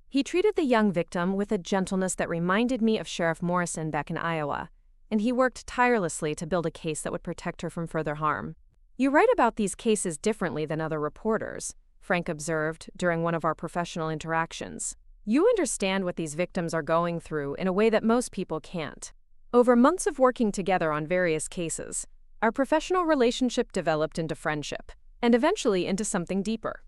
He treated the young victim with a gentleness that reminded me of Sheriff Morrison back in Iowa, and he worked tirelessly to build a case that would protect her from further harm. "You write about these cases differently than other reporters," Frank observed during one of our professional interactions. "You understand what these victims are going through in a way that most people can't." Over months of working together on various cases, our professional relationship developed into friendship, and eventually into something deeper.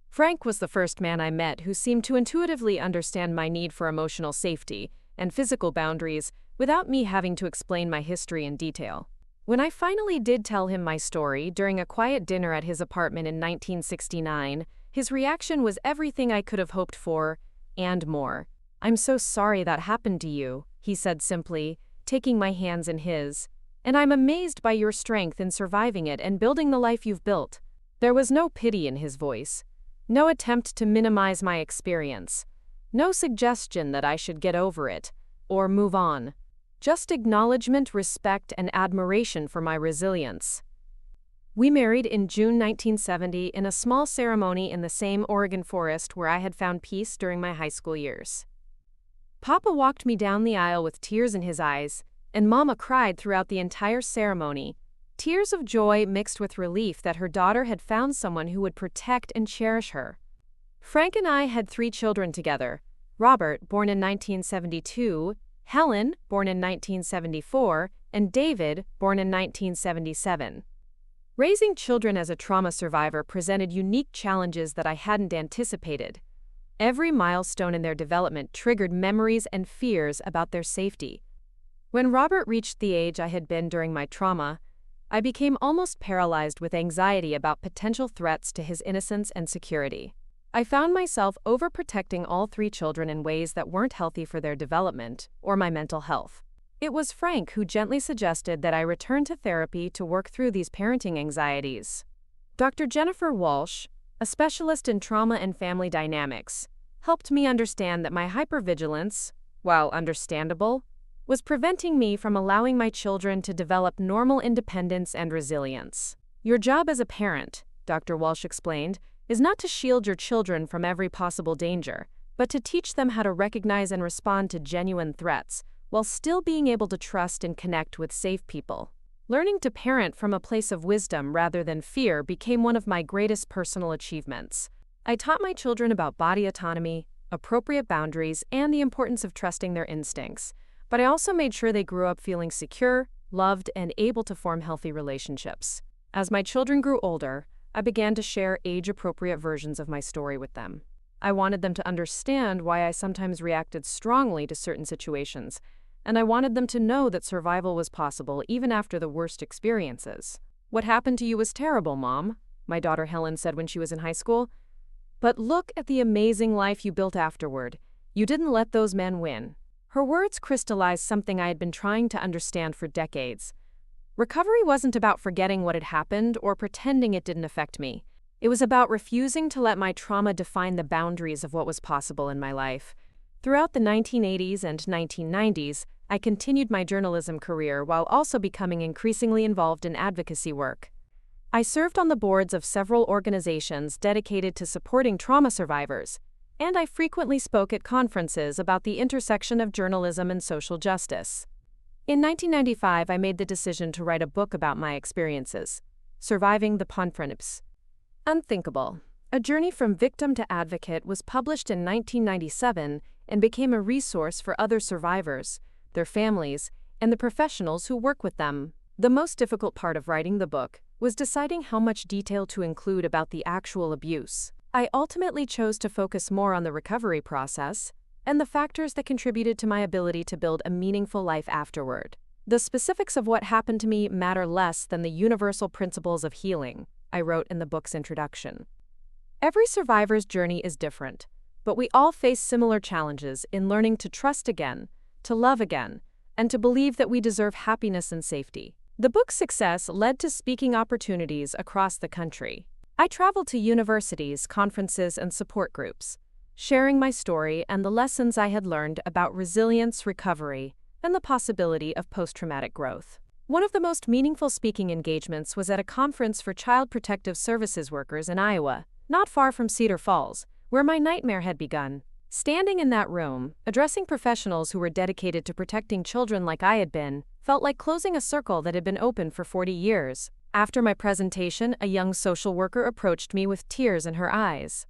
Frank was the first man I met who seemed to intuitively understand my need for emotional safety and physical boundaries without me having to explain my history in detail. When I finally did tell him my story during a quiet dinner at his apartment in 1969, his reaction was everything I could have hoped for, and more. "I'm so sorry that happened to you," he said simply, taking my hands in his, "and I'm amazed by your strength in surviving it and building the life you've built." There was no pity in his voice, no attempt to minimize my experience, no suggestion that I should get over it or move on. just acknowledgement, respect, and admiration for my resilience. We married in June 1970 in a small ceremony in the same Oregon forest where I had found peace during my high school years. Papa walked me down the aisle with tears in his eyes, and Mama cried throughout the entire ceremony, tears of joy mixed with relief that her daughter had found someone who would protect and cherish her. Frank and I had 3 children together: Robert, born in 1972, Helen, born in 1974, and David, born in 1977. Raising children as a trauma survivor presented unique challenges that I hadn't anticipated. Every milestone in their development triggered memories and fears about their safety. When Robert reached the age I had been during my trauma, I became almost paralyzed with anxiety about potential threats to his innocence and security. I found myself overprotecting all 3 children in ways that weren't healthy for their development or my mental health. It was Frank who gently suggested that I return to therapy to work through these parenting anxieties. Dr. Jennifer Walsh, a specialist in trauma and family dynamics, helped me understand that my hypervigilance, while understandable, was preventing me from allowing my children to develop normal independence and resilience. Your job as a parent, Dr. Walsh explained, is not to shield your children from every possible danger, but to teach them how to recognize and respond to genuine threats, while still being able to trust and connect with safe people. Learning to parent from a place of wisdom rather than fear became one of my greatest personal achievements. I taught my children about body autonomy, appropriate boundaries, and the importance of trusting their instincts, but I also made sure they grew up feeling secure, loved, and able to form healthy relationships. As my children grew older, I began to share age-appropriate versions of my story with them. I wanted them to understand why I sometimes reacted strongly to certain situations, and I wanted them to know that survival was possible even after the worst experiences. "What happened to you was terrible, Mom," my daughter Helen said when she was in high school. "But look at the amazing life you built afterward. You didn't let those men win." Her words crystallized something I had been trying to understand for decades. Recovery wasn't about forgetting what had happened or pretending it didn't affect me. It was about refusing to let my trauma define the boundaries of what was possible in my life. Throughout the 1980s and 1990s, I continued my journalism career while also becoming increasingly involved in advocacy work. I served on the boards of several organizations dedicated to supporting trauma survivors, and I frequently spoke at conferences about the intersection of journalism and social justice. In 1995, I made the decision to write a book about my experiences, Surviving the Ponfrenips. Unthinkable. A Journey from Victim to Advocate was published in 1997 and became a resource for other survivors, their families, and the professionals who work with them. The most difficult part of writing the book was deciding how much detail to include about the actual abuse. I ultimately chose to focus more on the recovery process and the factors that contributed to my ability to build a meaningful life afterward. The specifics of what happened to me matter less than the universal principles of healing, I wrote in the book's introduction. Every survivor's journey is different, but we all face similar challenges in learning to trust again, to love again, and to believe that we deserve happiness and safety. The book's success led to speaking opportunities across the country. I traveled to universities, conferences, and support groups, sharing my story and the lessons I had learned about resilience, recovery, and the possibility of post-traumatic growth. One of the most meaningful speaking engagements was at a conference for Child Protective Services workers in Iowa, not far from Cedar Falls, where my nightmare had begun. Standing in that room, addressing professionals who were dedicated to protecting children like I had been, felt like closing a circle that had been open for 40 years. After my presentation, a young social worker approached me with tears in her eyes.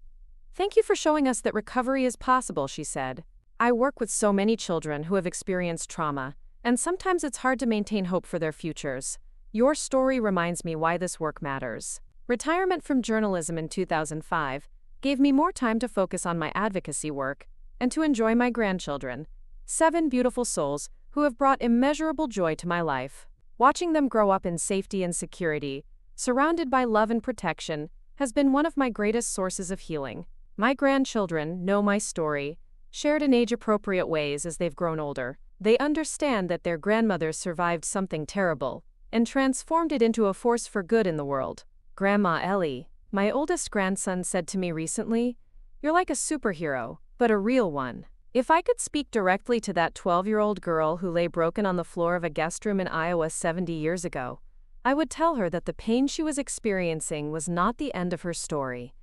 "Thank you for showing us that recovery is possible," she said. "I work with so many children who have experienced trauma, and sometimes it's hard to maintain hope for their futures. Your story reminds me why this work matters." Retirement from journalism in 2005 gave me more time to focus on my advocacy work and to enjoy my grandchildren, 7 beautiful souls who have brought immeasurable joy to my life. Watching them grow up in safety and security, surrounded by love and protection, has been one of my greatest sources of healing. My grandchildren know my story, shared in age-appropriate ways as they've grown older. They understand that their grandmothers survived something terrible and transformed it into a force for good in the world. Grandma Ellie, my oldest grandson, said to me recently, "You're like a superhero, but a real one." If I could speak directly to that 12-year-old girl who lay broken on the floor of a guest room in Iowa 70 years ago, I would tell her that the pain she was experiencing was not the end of her story.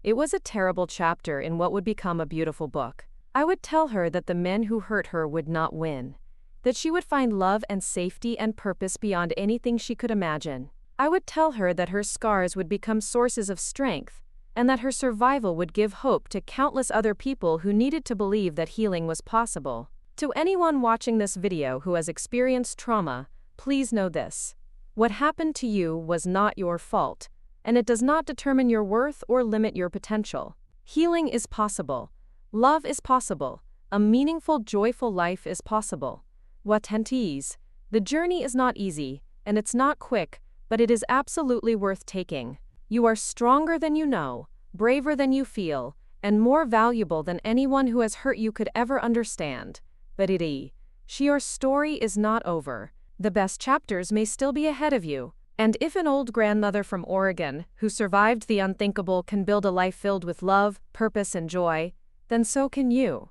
It was a terrible chapter in what would become a beautiful book. I would tell her that the men who hurt her would not win, that she would find love and safety and purpose beyond anything she could imagine. I would tell her that her scars would become sources of strength, and that her survival would give hope to countless other people who needed to believe that healing was possible. To anyone watching this video who has experienced trauma, please know this. What happened to you was not your fault, and it does not determine your worth or limit your potential. Healing is possible. Love is possible. A meaningful, joyful life is possible. Watentees. The journey is not easy, and it's not quick, but it is absolutely worth taking. You are stronger than you know, braver than you feel, and more valuable than anyone who has hurt you could ever understand. But your story is not over. The best chapters may still be ahead of you. And if an old grandmother from Oregon, who survived the unthinkable, can build a life filled with love, purpose, and joy, then so can you.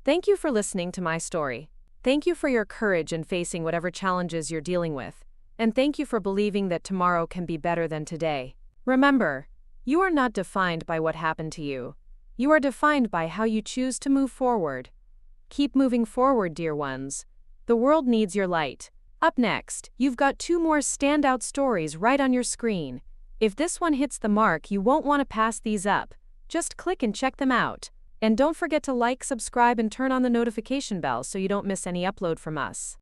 Thank you for listening to my story. Thank you for your courage in facing whatever challenges you're dealing with. And thank you for believing that tomorrow can be better than today. Remember, you are not defined by what happened to you. You are defined by how you choose to move forward. Keep moving forward, dear ones. The world needs your light. Up next, you've got 2 more standout stories right on your screen. If this one hits the mark, you won't want to pass these up. Just click and check them out. And don't forget to like, subscribe, and turn on the notification bell so you don't miss any upload from us.